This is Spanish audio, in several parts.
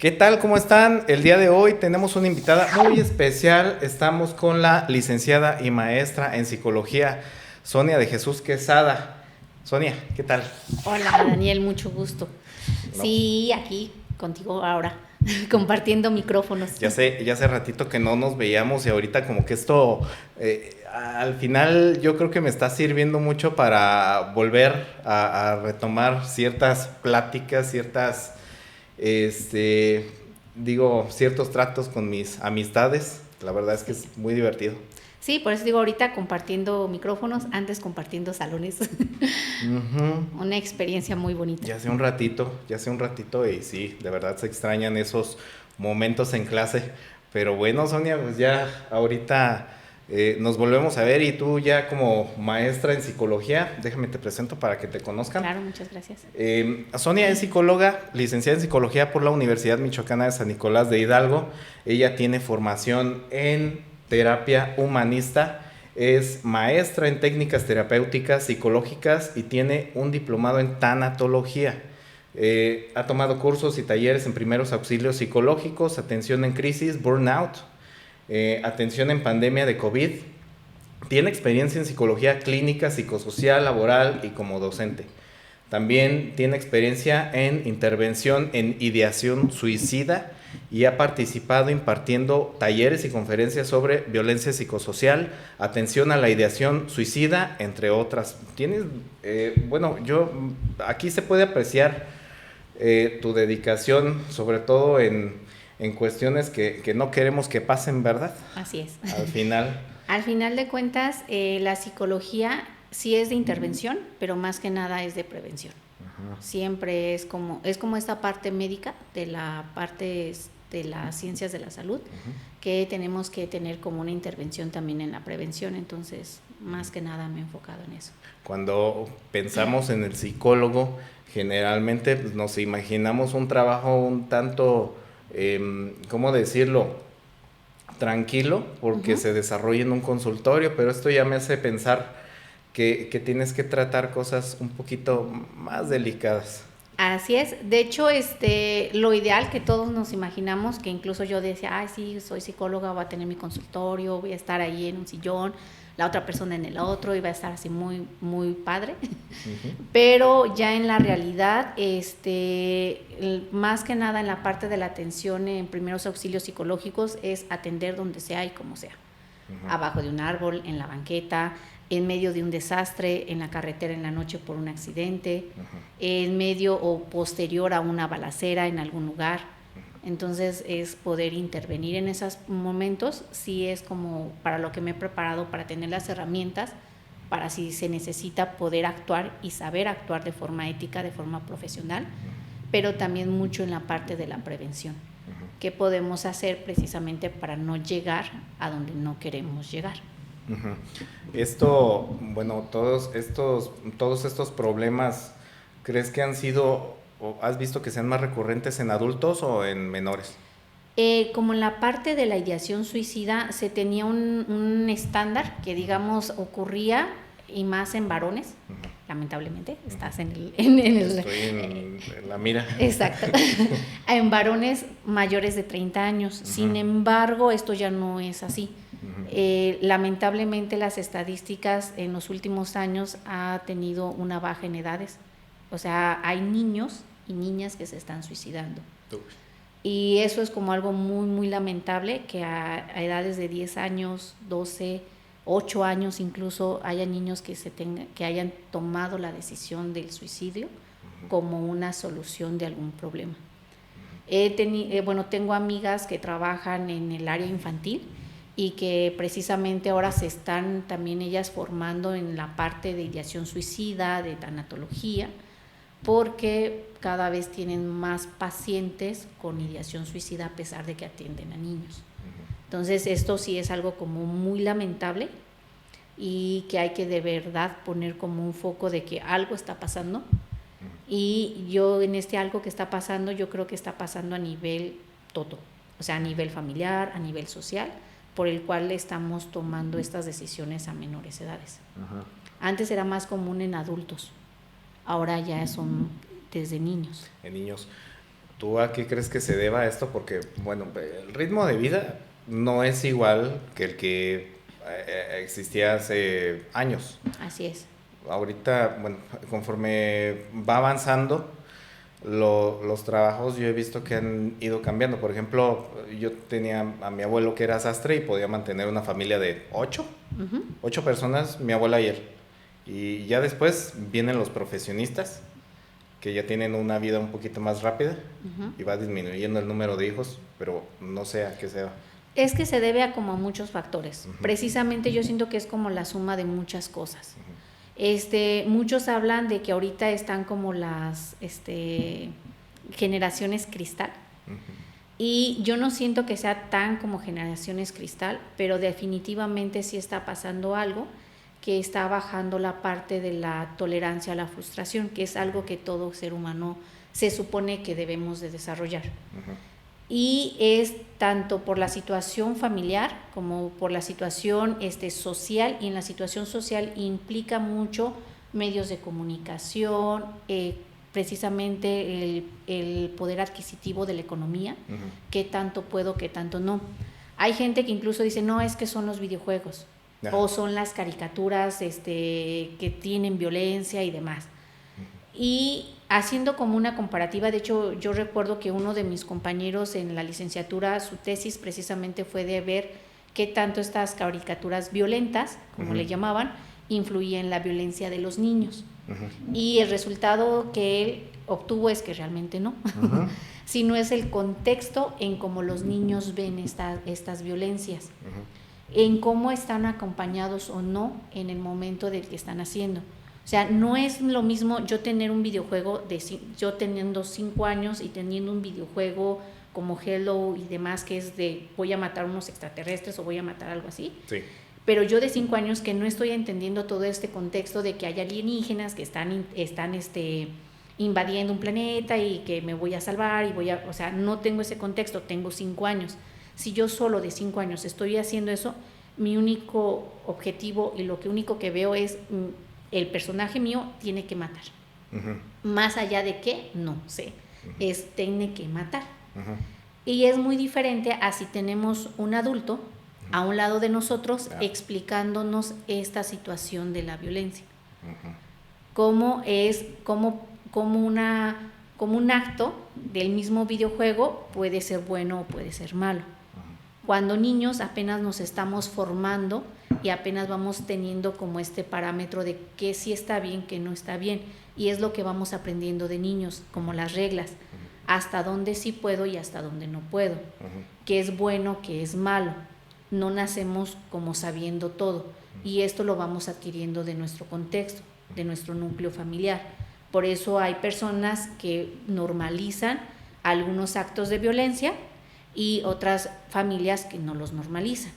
¿Qué tal? ¿Cómo están? El día de hoy tenemos una invitada muy especial. Estamos con la licenciada y maestra en psicología, Sonia de Jesús Quesada. Sonia, ¿qué tal? Hola Daniel, mucho gusto. No, pues, Sí, aquí contigo ahora, compartiendo micrófonos. ya hace ratito que no nos veíamos y ahorita como que esto al final yo creo que me está sirviendo mucho para volver a retomar ciertas pláticas, este, ciertos tratos con mis amistades. La verdad es que Sí. es muy divertido. Sí, por eso digo ahorita compartiendo micrófonos, antes compartiendo salones. Ujú. Una experiencia muy bonita. Ya hace un ratito y sí, de verdad se extrañan esos momentos en clase. Pero bueno, Sonia, pues ya ahorita nos volvemos a ver y tú ya como maestra en psicología, déjame te presento para que te conozcan. Claro, muchas gracias. Sonia es psicóloga, licenciada en psicología por la Universidad Michoacana de San Nicolás de Hidalgo. Ella tiene formación en terapia humanista, es maestra en técnicas terapéuticas psicológicas y tiene un diplomado en tanatología. Ha tomado cursos y talleres en primeros auxilios psicológicos, atención en crisis, burnout, atención en pandemia de COVID. Tiene experiencia en psicología clínica, psicosocial, laboral y como docente. También tiene experiencia en intervención en ideación suicida y ha participado impartiendo talleres y conferencias sobre violencia psicosocial, atención a la ideación suicida, entre otras. Tienes, aquí se puede apreciar tu dedicación, sobre todo en cuestiones que no queremos que pasen, ¿verdad? Así es. Al final. Al final de cuentas, la psicología sí es de intervención, pero más que nada es de prevención. Siempre es como esta parte médica de la parte de las ciencias de la salud, que tenemos que tener como una intervención también en la prevención. Entonces, más que nada me he enfocado en eso. Cuando pensamos en el psicólogo, generalmente pues, nos imaginamos un trabajo un tanto, ¿cómo decirlo? Tranquilo, porque se desarrolla en un consultorio, pero esto ya me hace pensar que tienes que tratar cosas un poquito más delicadas. Así es. De hecho, lo ideal que todos nos imaginamos, que incluso yo decía, ay, sí, soy psicóloga, voy a tener mi consultorio, voy a estar ahí en un sillón, la otra persona en el otro, y va a estar así muy, muy padre. Pero ya en la realidad, más que nada en la parte de la atención en primeros auxilios psicológicos, es atender donde sea y como sea. Abajo de un árbol, en la banqueta, en medio de un desastre, en la carretera en la noche por un accidente, en medio o posterior a una balacera en algún lugar. Entonces es poder intervenir en esos momentos, sí es como para lo que me he preparado, para tener las herramientas, para si se necesita poder actuar y saber actuar de forma ética, de forma profesional, pero también mucho en la parte de la prevención. ¿Qué podemos hacer precisamente para no llegar a donde no queremos llegar? Esto, bueno, todos estos problemas, ¿crees que han sido o has visto que sean más recurrentes en adultos o en menores? Como en la parte de la ideación suicida se tenía un estándar que digamos ocurría y más en varones, lamentablemente, estás Estoy en la mira. Exacto, en varones mayores de 30 años. Sin embargo, esto ya no es así. Lamentablemente las estadísticas en los últimos años ha tenido una baja en edades. O sea, hay niños y niñas que se están suicidando. Y eso es como algo muy, muy lamentable, que a edades de 10 años, 12, 8 años incluso, haya niños que hayan tomado la decisión del suicidio como una solución de algún problema. Tengo amigas que trabajan en el área infantil y que precisamente ahora se están también ellas formando en la parte de ideación suicida, de tanatología, porque cada vez tienen más pacientes con ideación suicida a pesar de que atienden a niños. Entonces esto sí es algo como muy lamentable y que hay que de verdad poner como un foco de que algo está pasando. Y yo en algo que está pasando, yo creo que está pasando a nivel todo, o sea, a nivel familiar, a nivel social, por el cual estamos tomando estas decisiones a menores edades. Antes era más común en adultos, ahora ya son desde niños. En niños. ¿Tú a qué crees que se deba esto? Porque, bueno, el ritmo de vida no es igual que el que existía hace años. Así es. Ahorita, bueno, conforme va avanzando, los trabajos yo he visto que han ido cambiando. Por ejemplo, yo tenía a mi abuelo que era sastre y podía mantener una familia de 8, Ujú. 8 personas, mi abuela y él. Y ya después vienen los profesionistas que ya tienen una vida un poquito más rápida Ujú. y va disminuyendo el número de hijos, pero no sé a qué se va. Es que se debe a como muchos factores. Ujú. Precisamente yo siento que es como la suma de muchas cosas. Muchos hablan de que ahorita están como las generaciones cristal. Ujú. Y yo no siento que sea tan como generaciones cristal, pero definitivamente sí está pasando algo que está bajando la parte de la tolerancia a la frustración, que es algo que todo ser humano se supone que debemos de desarrollar. Ujú. Y es tanto por la situación familiar como por la situación social, y en la situación social implica mucho medios de comunicación, precisamente el poder adquisitivo de la economía, Ujú. qué tanto puedo, qué tanto no. Hay gente que incluso dice, no, es que son los videojuegos, Ajá. o son las caricaturas que tienen violencia y demás. Y haciendo como una comparativa, de hecho yo recuerdo que uno de mis compañeros en la licenciatura, su tesis precisamente fue de ver qué tanto estas caricaturas violentas, como le llamaban, influían en la violencia de los niños. Ujú. Y el resultado que él obtuvo es que realmente no, Ujú. sino es el contexto en cómo los niños ven estas violencias, Ujú. en cómo están acompañados o no en el momento del que están haciendo. O sea, no es lo mismo yo tener un videojuego, yo teniendo 5 años y teniendo un videojuego como Hello y demás, que es de voy a matar unos extraterrestres o voy a matar algo así. Sí. Pero yo de 5 años que no estoy entendiendo todo este contexto de que hay alienígenas que están invadiendo un planeta y que me voy a salvar y o sea, no tengo ese contexto, tengo 5 años. Si yo solo de 5 años estoy haciendo eso, mi único objetivo y lo único que veo es el personaje mío tiene que matar. Ujú. Más allá de qué, no sé, tiene que matar. Ujú. Y es muy diferente a si tenemos un adulto a un lado de nosotros explicándonos esta situación de la violencia. Ujú. Cómo es, como un acto del mismo videojuego puede ser bueno o puede ser malo. Cuando niños apenas nos estamos formando y apenas vamos teniendo como este parámetro de qué sí está bien, qué no está bien, y es lo que vamos aprendiendo de niños, como las reglas, hasta dónde sí puedo y hasta dónde no puedo, qué es bueno, qué es malo. No nacemos como sabiendo todo, y esto lo vamos adquiriendo de nuestro contexto, de nuestro núcleo familiar. Por eso hay personas que normalizan algunos actos de violencia y otras familias que no los normalizan.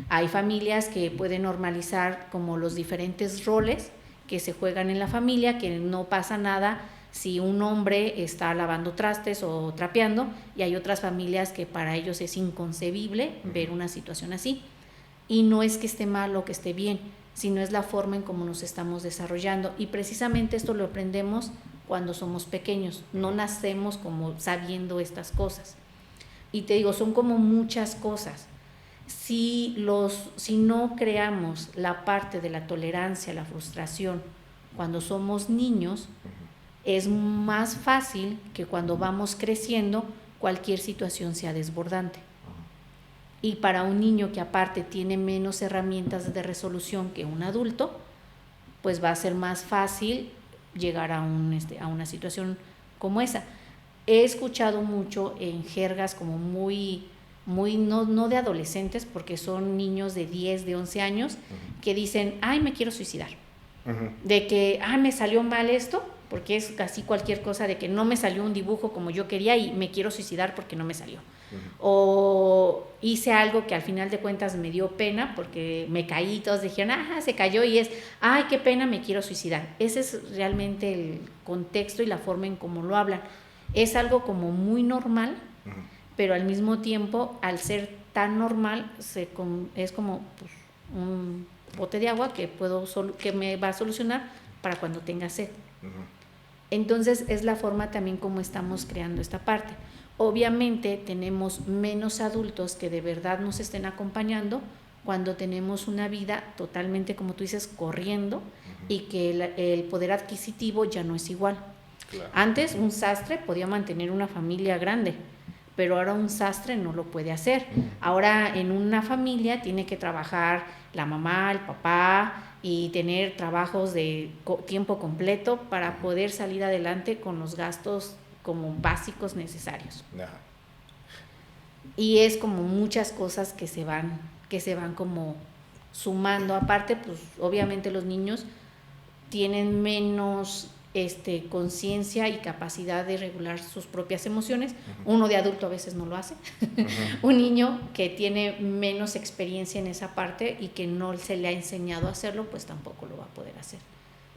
Hay familias que pueden normalizar como los diferentes roles que se juegan en la familia, que no pasa nada si un hombre está lavando trastes o trapeando, y hay otras familias que para ellos es inconcebible ver una situación así. Y no es que esté mal o que esté bien, sino es la forma en cómo nos estamos desarrollando, y precisamente esto lo aprendemos cuando somos pequeños, no nacemos como sabiendo estas cosas. Y te digo, son como muchas cosas. Si no creamos la parte de la tolerancia, la frustración, cuando somos niños, es más fácil que cuando vamos creciendo cualquier situación sea desbordante. Y para un niño que aparte tiene menos herramientas de resolución que un adulto, pues va a ser más fácil llegar a una situación como esa. He escuchado mucho en jergas como muy no de adolescentes, porque son niños de 10, de 11 años, que dicen, ay, me quiero suicidar. De que, me salió mal esto, porque es casi cualquier cosa, de que no me salió un dibujo como yo quería y me quiero suicidar porque no me salió. O hice algo que al final de cuentas me dio pena porque me caí, todos dijeron, se cayó, y es, ay, qué pena, me quiero suicidar. Ese es realmente el contexto y la forma en cómo lo hablan. Es algo como muy normal, pero al mismo tiempo, al ser tan normal, es como pues, un bote de agua que me va a solucionar para cuando tenga sed. Entonces es la forma también como estamos creando esta parte. Obviamente tenemos menos adultos que de verdad nos estén acompañando cuando tenemos una vida totalmente, como tú dices, corriendo, y que el poder adquisitivo ya no es igual. Claro. Antes un sastre podía mantener una familia grande, pero ahora un sastre no lo puede hacer. Ahora en una familia tiene que trabajar la mamá, el papá, y tener trabajos de tiempo completo para poder salir adelante con los gastos como básicos necesarios. Ajá. Y es como muchas cosas que se van como sumando. Aparte, pues obviamente los niños tienen menos conciencia y capacidad de regular sus propias emociones. Uno de adulto a veces no lo hace. Un niño que tiene menos experiencia en esa parte y que no se le ha enseñado a hacerlo, pues tampoco lo va a poder hacer.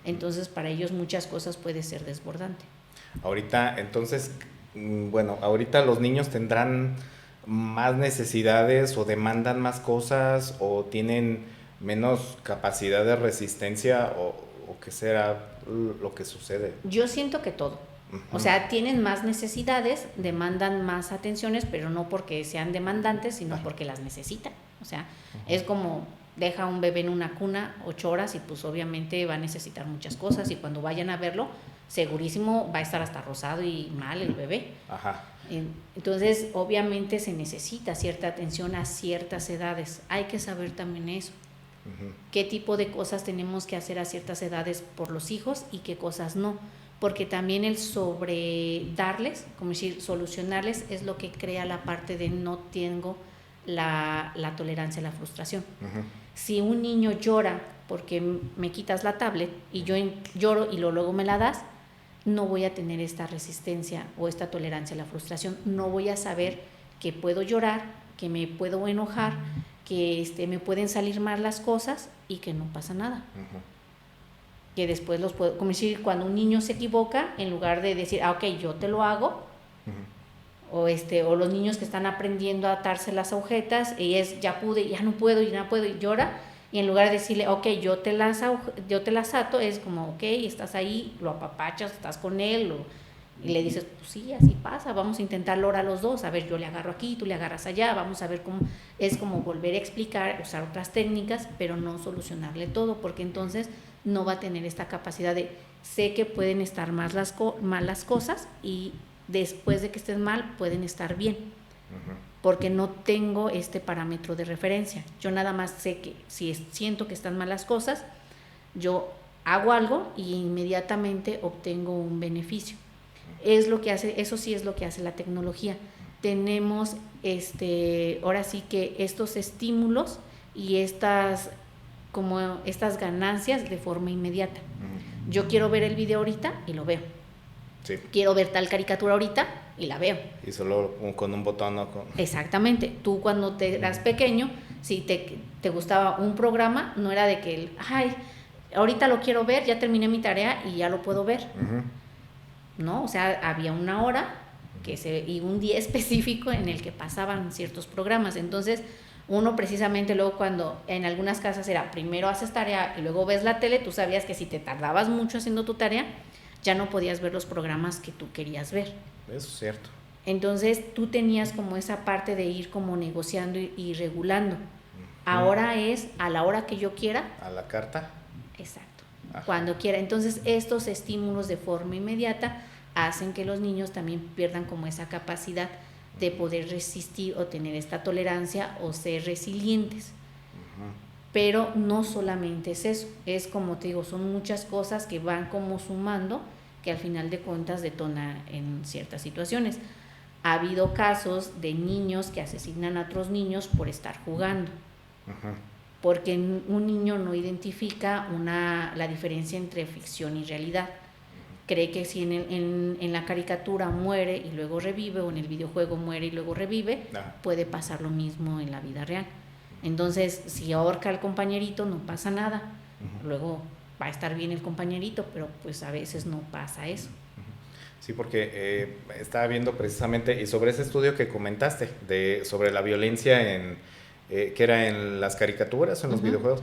Entonces, para ellos muchas cosas puede ser desbordante. Ahorita, entonces, bueno, ahorita los niños tendrán más necesidades o demandan más cosas o tienen menos capacidad de resistencia o qué será lo que sucede. Yo siento que todo. O sea, tienen más necesidades, demandan más atenciones, pero no porque sean demandantes, sino porque las necesitan. O sea, es como deja un bebé en una cuna 8 horas y pues obviamente va a necesitar muchas cosas, y cuando vayan a verlo, segurísimo va a estar hasta rosado y mal el bebé. Ajá. Entonces, obviamente se necesita cierta atención a ciertas edades. Hay que saber también eso. Qué tipo de cosas tenemos que hacer a ciertas edades por los hijos y qué cosas no, porque también el sobredarles, como decir, solucionarles, es lo que crea la parte de no tengo la tolerancia a la frustración. Si un niño llora porque me quitas la tablet y yo lloro y luego me la das, no voy a tener esta resistencia o esta tolerancia a la frustración. No voy a saber que puedo llorar, que me puedo enojar, que me pueden salir mal las cosas y que no pasa nada. Que después los puedo, como decir, cuando un niño se equivoca, en lugar de decir, ok, yo te lo hago, o los niños que están aprendiendo a atarse las agujetas, y es, ya pude, ya no puedo, y llora, y en lugar de decirle, ok, yo te las ato, es como, ok, estás ahí, lo apapachas, estás con él, y le dices, pues sí, así pasa, vamos a intentarlo ahora los dos, a ver, yo le agarro aquí, tú le agarras allá, vamos a ver cómo, es como volver a explicar, usar otras técnicas, pero no solucionarle todo, porque entonces no va a tener esta capacidad de, sé que pueden estar mal las cosas, y después de que estén mal, pueden estar bien, porque no tengo este parámetro de referencia. Yo nada más sé que si siento que están mal las cosas, yo hago algo y inmediatamente obtengo un beneficio. Es lo que hace, eso sí es lo que hace la tecnología. Tenemos ahora sí que estos estímulos y estas ganancias de forma inmediata. Yo quiero ver el video ahorita y lo veo. Sí. Quiero ver tal caricatura ahorita y la veo. Y solo con un botón o con... Exactamente. Tú cuando te eras pequeño, si te gustaba un programa, no era de que, ahorita lo quiero ver, ya terminé mi tarea y ya lo puedo ver. ¿No? O sea, había una hora y un día específico en el que pasaban ciertos programas. Entonces, uno precisamente luego cuando en algunas casas era primero haces tarea y luego ves la tele, tú sabías que si te tardabas mucho haciendo tu tarea, ya no podías ver los programas que tú querías ver. Eso es cierto. Entonces, tú tenías como esa parte de ir como negociando y regulando. Ahora es a la hora que yo quiera. A la carta. Exacto. Ajá. Cuando quiera. Entonces, estos estímulos de forma inmediata hacen que los niños también pierdan como esa capacidad de poder resistir o tener esta tolerancia o ser resilientes. Pero no solamente es eso, es como te digo, son muchas cosas que van como sumando, que al final de cuentas detona en ciertas situaciones. Ha habido casos de niños que asesinan a otros niños por estar jugando. Porque un niño no identifica la diferencia entre ficción y realidad. Cree que si en la caricatura muere y luego revive, o en el videojuego muere y luego revive, puede pasar lo mismo en la vida real. Entonces, si ahorca al compañerito, no pasa nada. Luego va a estar bien el compañerito, pero pues a veces no pasa eso. Sí, porque estaba viendo precisamente, y sobre ese estudio que comentaste, sobre la violencia que era en las caricaturas o en los videojuegos,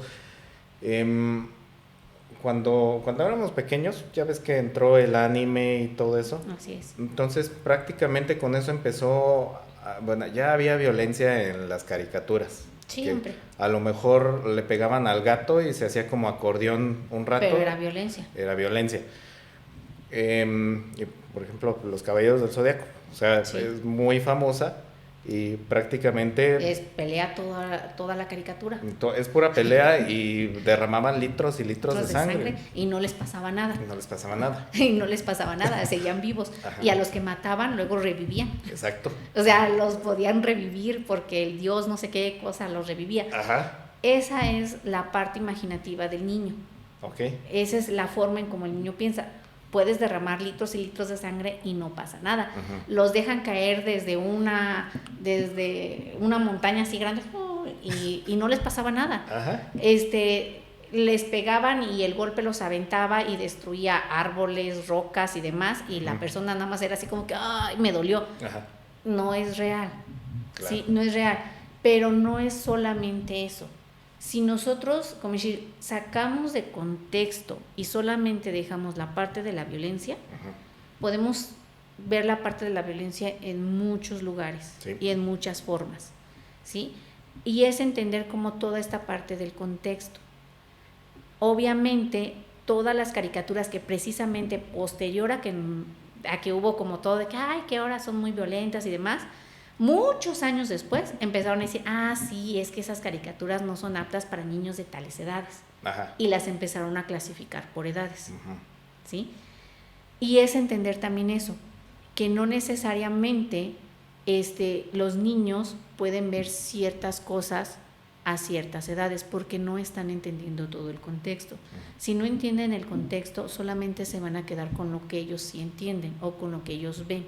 cuando éramos pequeños, ya ves que entró el anime y todo eso. Así es. Entonces, prácticamente con eso empezó, bueno, ya había violencia en las caricaturas. Siempre. Que a lo mejor le pegaban al gato y se hacía como acordeón un rato. Pero era violencia. Era violencia. Y, por ejemplo, Los Caballeros del Zodiaco. O sea, Sí. es muy famosa y prácticamente Es pelea toda la caricatura. es pura pelea y derramaban litros y litros de sangre. Y no les pasaba nada. Y no les pasaba nada. Y no les pasaba nada, seguían vivos. Ajá. Y a los que mataban luego revivían. Exacto. O sea, los podían revivir porque el dios no sé qué cosa los revivía. Ajá. Esa es la parte imaginativa del niño. Ok. Esa es la forma en cómo el niño piensa. Puedes derramar litros y litros de sangre y no pasa nada. Ujú. Los dejan caer desde una montaña así grande y no les pasaba nada. Ajá. Les pegaban y el golpe los aventaba y destruía árboles, rocas y demás, y la persona nada más era así como que, ¡ay, me dolió! Ajá. No es real. Claro. Sí, no es real. Pero no es solamente eso. Si nosotros, como decir, sacamos de contexto y solamente dejamos la parte de la violencia, podemos ver la parte de la violencia en muchos lugares, sí, y en muchas formas, ¿sí? Y es entender como toda esta parte del contexto. Obviamente, todas las caricaturas que precisamente posterior a que hubo como todo de que, ay, que ahora son muy violentas y demás, muchos años después empezaron a decir, sí, es que esas caricaturas no son aptas para niños de tales edades. Ajá. Y las empezaron a clasificar por edades, Ujú. ¿sí? Y es entender también eso, que no necesariamente los niños pueden ver ciertas cosas a ciertas edades porque no están entendiendo todo el contexto. Si no entienden el contexto, solamente se van a quedar con lo que ellos sí entienden o con lo que ellos ven.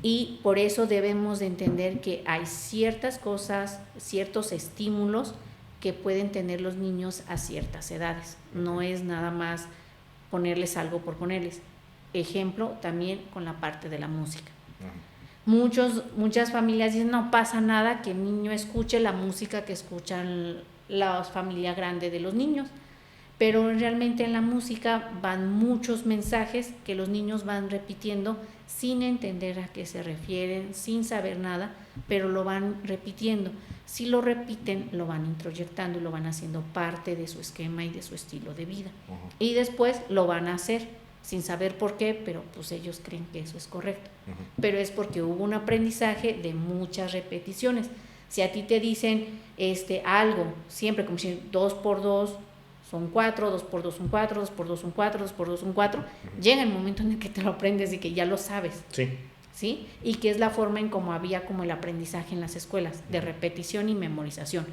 Y por eso debemos de entender que hay ciertas cosas, ciertos estímulos que pueden tener los niños a ciertas edades. No es nada más ponerles algo por ponerles. Ejemplo también con la parte de la música. Muchas familias dicen, no pasa nada que el niño escuche la música que escuchan la familia grande de los niños. Pero realmente en la música van muchos mensajes que los niños van repitiendo sin entender a qué se refieren, sin saber nada, pero lo van repitiendo. Si lo repiten, lo van introyectando y lo van haciendo parte de su esquema y de su estilo de vida. Y después lo van a hacer sin saber por qué, pero pues ellos creen que eso es correcto. Pero es porque hubo un aprendizaje de muchas repeticiones. Si a ti te dicen algo, siempre como si 2 por 2 son 4, 2 por 2 son 4, 2 por 2 son 4, 2 por 2 son 4, llega el momento en el que te lo aprendes y que ya lo sabes. Sí. ¿Sí? Y que es la forma en cómo había como el aprendizaje en las escuelas, de repetición y memorización.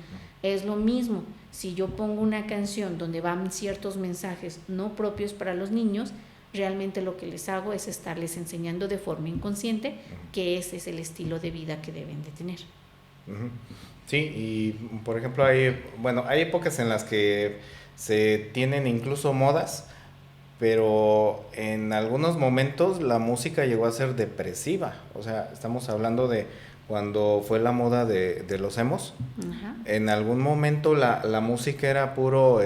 Es lo mismo, si yo pongo una canción donde van ciertos mensajes no propios para los niños, realmente lo que les hago es estarles enseñando de forma inconsciente que ese es el estilo de vida que deben de tener. Sí, y por ejemplo hay épocas en las que se tienen incluso modas, pero en algunos momentos la música llegó a ser depresiva. O sea, estamos hablando de cuando fue la moda de los emos. Ajá. En algún momento la música era puro,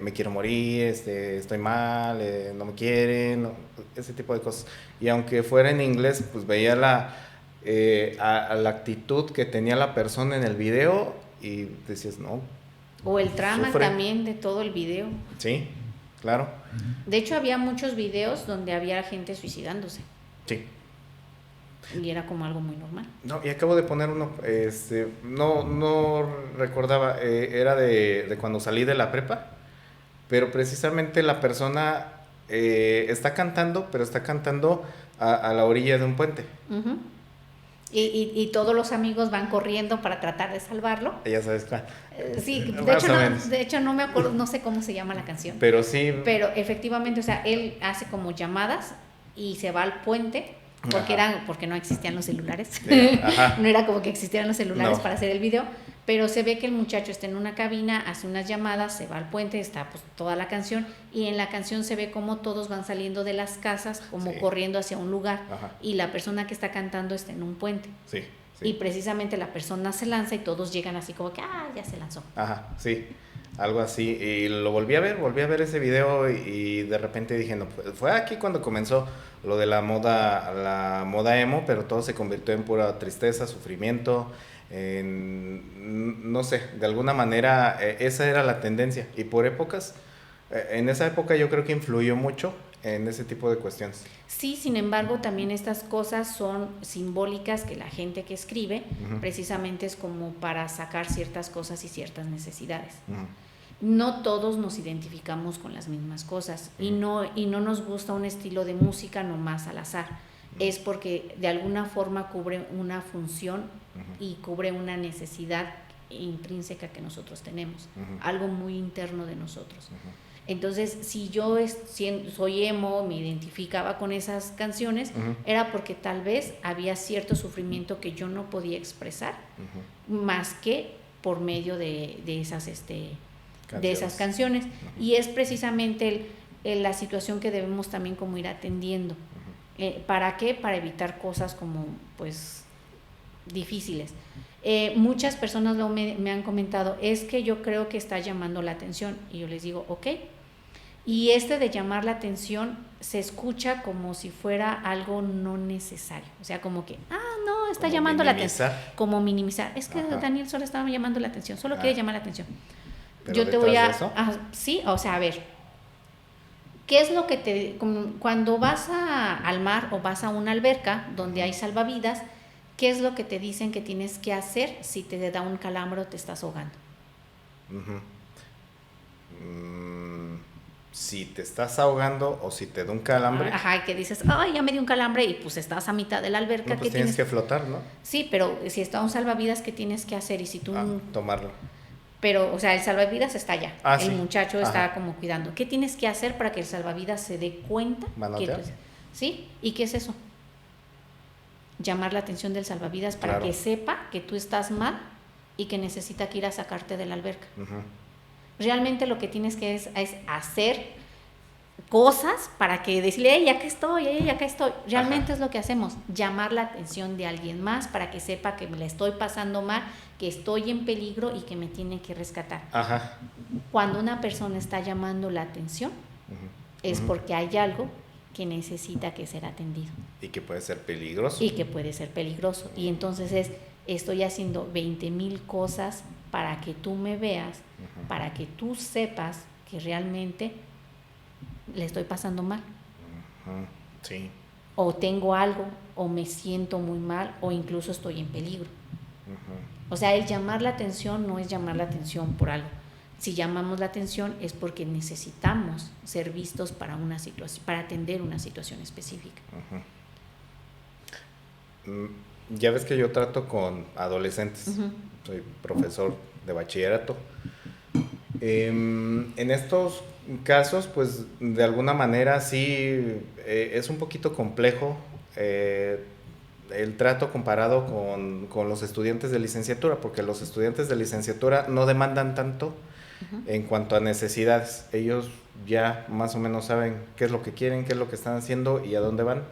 me quiero morir, estoy mal, no me quieren, ese tipo de cosas. Y aunque fuera en inglés, pues veía a la actitud que tenía la persona en el video y decías, no. O el trama Sufre. también de todo el video. Sí, claro. De hecho, había muchos videos donde había gente suicidándose. Sí. Y era como algo muy normal. No, y acabo de poner uno, no recordaba, era de cuando salí de la prepa, pero precisamente la persona está cantando, pero está cantando a la orilla de un puente. Uh-huh. Y todos los amigos van corriendo para tratar de salvarlo. Ya sabes cuál. Sí, Más o menos. de hecho no me acuerdo, no sé cómo se llama la canción. Pero sí. Pero efectivamente, o sea, él hace como llamadas y se va al puente. Porque no existían los celulares. No era como que existieran los celulares para hacer el video, pero se ve que el muchacho está en una cabina, hace unas llamadas, se va al puente, está pues toda la canción, y en la canción se ve como todos van saliendo de las casas, como corriendo hacia un lugar. Ajá. Y la persona que está cantando está en un puente. Sí. Y precisamente la persona se lanza y todos llegan así como que, ya se lanzó. Ajá, sí. algo así. Y lo volví a ver ese video y de repente dije, no, pues, fue aquí cuando comenzó lo de la moda emo, pero todo se convirtió en pura tristeza, sufrimiento, no sé, de alguna manera esa era la tendencia. Y por épocas, en esa época yo creo que influyó mucho en ese tipo de cuestiones. Sí, sin embargo, también estas cosas son simbólicas que la gente que escribe precisamente es como para sacar ciertas cosas y ciertas necesidades. No todos nos identificamos con las mismas cosas y no nos gusta un estilo de música nomás al azar. Es porque de alguna forma cubre una función y cubre una necesidad intrínseca que nosotros tenemos, algo muy interno de nosotros. Entonces, si yo soy emo, me identificaba con esas canciones, era porque tal vez había cierto sufrimiento que yo no podía expresar, más que por medio de esas canciones. Y es precisamente la situación que debemos también como ir atendiendo. ¿Para qué? Para evitar cosas como, pues, difíciles. Muchas personas luego me han comentado, es que yo creo que está llamando la atención, y yo les digo, ok, y de llamar la atención se escucha como si fuera algo no necesario, o sea, como que, no, está como llamando minimizar. La atención, como minimizar, es que Daniel solo estaba llamando la atención, solo quiere llamar la atención. ¿Pero yo te voy sí, o sea, a ver, ¿qué es lo que cuando vas al mar o vas a una alberca donde hay salvavidas, qué es lo que te dicen que tienes que hacer si te da un calambre o te estás ahogando? Si te estás ahogando o si te da un calambre. Ajá, que dices, ya me dio un calambre y pues estás a mitad de la alberca. No, pues tienes que flotar, ¿no? Sí, pero si está un salvavidas, ¿qué tienes que hacer? Y si tú... tomarlo. Pero, o sea, el salvavidas está allá. El muchacho está como cuidando. ¿Qué tienes que hacer para que el salvavidas se dé cuenta? ¿Sí? ¿Y qué es eso? Llamar la atención del salvavidas para que sepa que tú estás mal y que necesita que ir a sacarte de la alberca. Realmente lo que tienes que es hacer cosas para que decirle, acá estoy, acá estoy. Realmente es lo que hacemos, llamar la atención de alguien más para que sepa que me la estoy pasando mal, que estoy en peligro y que me tiene que rescatar. Cuando una persona está llamando la atención, es porque hay algo que necesita que ser atendido. Y que puede ser peligroso. Y entonces estoy haciendo 20,000 cosas para que tú me veas, para que tú sepas que realmente le estoy pasando mal. Sí. O tengo algo, o me siento muy mal, o incluso estoy en peligro. O sea, el llamar la atención no es llamar la atención por algo. Si llamamos la atención es porque necesitamos ser vistos para una situación, para atender una situación específica. Ya ves que yo trato con adolescentes. Soy profesor de bachillerato. En estos casos, pues de alguna manera sí es un poquito complejo el trato comparado con los estudiantes de licenciatura, porque los estudiantes de licenciatura no demandan tanto en cuanto a necesidades. Ellos ya más o menos saben qué es lo que quieren, qué es lo que están haciendo y a dónde van.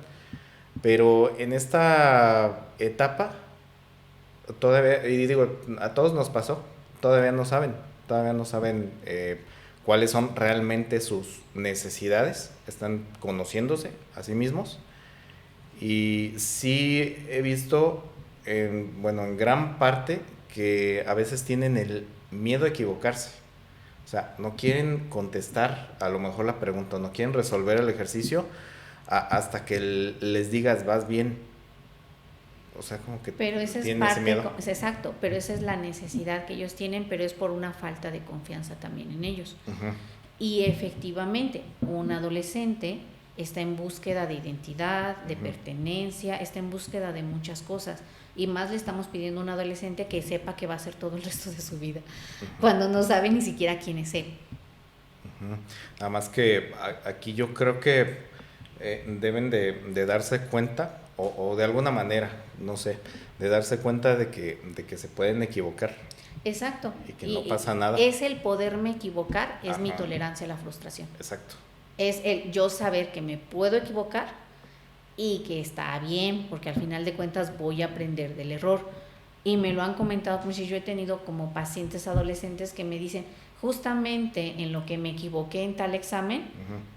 Pero en esta etapa, todavía, y digo, a todos nos pasó, todavía no saben cuáles son realmente sus necesidades, están conociéndose a sí mismos. Y sí he visto, en gran parte, que a veces tienen el miedo a equivocarse. O sea, no quieren contestar a lo mejor la pregunta, no quieren resolver el ejercicio hasta que les digas, vas bien. O sea, como que pero esa es parte, ese miedo. Exacto, pero esa es la necesidad que ellos tienen, pero es por una falta de confianza también en ellos. Y efectivamente, un adolescente está en búsqueda de identidad, de pertenencia, está en búsqueda de muchas cosas. Y más le estamos pidiendo a un adolescente que sepa que va a hacer todo el resto de su vida, cuando no sabe ni siquiera quién es él. Nada más que aquí yo creo que deben de darse cuenta, o de alguna manera, no sé, de darse cuenta de que se pueden equivocar. Exacto. Y que no pasa nada. Es el poderme equivocar, es mi tolerancia a la frustración. Exacto. Es el yo saber que me puedo equivocar y que está bien, porque al final de cuentas voy a aprender del error. Y me lo han comentado, pues yo he tenido como pacientes adolescentes que me dicen, justamente en lo que me equivoqué en tal examen,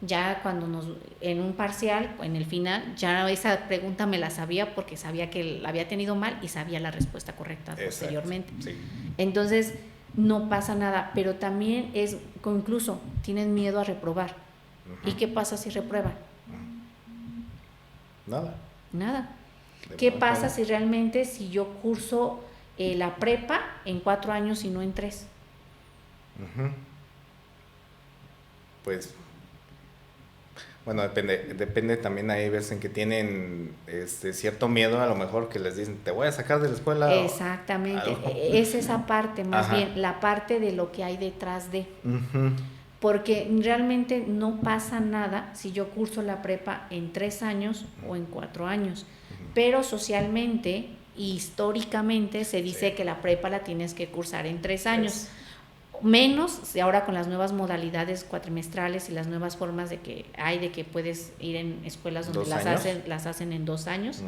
ya cuando en un parcial, en el final, ya esa pregunta me la sabía porque sabía que la había tenido mal y sabía la respuesta correcta posteriormente. Sí. Entonces, no pasa nada, pero también es, incluso, tienen miedo a reprobar. ¿Y qué pasa si reprueban? Nada. ¿Qué pasa si realmente si yo curso la prepa en 4 años y no en 3? Pues, bueno, depende también, hay veces en que tienen cierto miedo, a lo mejor que les dicen, te voy a sacar de la escuela. Exactamente, es esa parte, más bien, la parte de lo que hay detrás de. Porque realmente no pasa nada si yo curso la prepa en 3 años o en 4 años, pero socialmente, históricamente, se dice que la prepa la tienes que cursar en 3 años. Menos ahora con las nuevas modalidades cuatrimestrales y las nuevas formas de que puedes ir en escuelas donde las hacen en 2 años,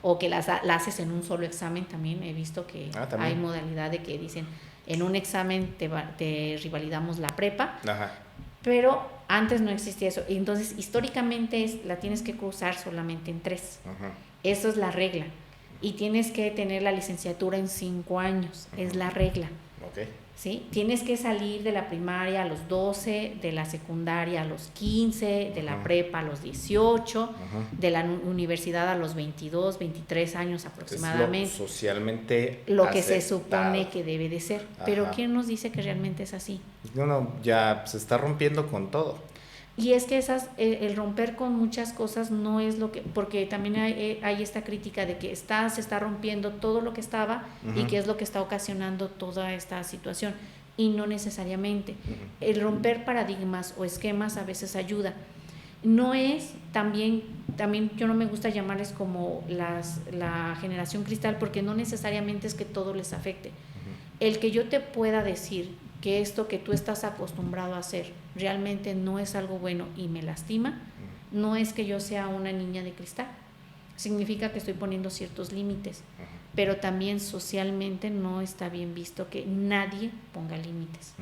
o que las haces en un solo examen. También he visto que hay modalidad de que dicen en un examen te revalidamos la prepa. Pero antes no existía eso, entonces históricamente la tienes que cursar solamente en 3. Eso es la regla, y tienes que tener la licenciatura en 5 años, es la regla. ¿Sí? Tienes que salir de la primaria a los 12, de la secundaria a los 15, de la prepa a los 18, de la universidad a los 22, 23 años aproximadamente. Es lo socialmente lo que se supone que debe de ser. Pero ¿quién nos dice que realmente es así? No, ya se está rompiendo con todo. Y es que el romper con muchas cosas no es lo que, porque también hay esta crítica de que se está rompiendo todo lo que estaba y que es lo que está ocasionando toda esta situación, y no necesariamente. El romper paradigmas o esquemas a veces ayuda. No es también yo no me gusta llamarles como la generación cristal, porque no necesariamente es que todo les afecte. El que yo te pueda decir que esto que tú estás acostumbrado a hacer realmente no es algo bueno y me lastima, no es que yo sea una niña de cristal. Significa que estoy poniendo ciertos límites, pero también socialmente no está bien visto que nadie ponga límites.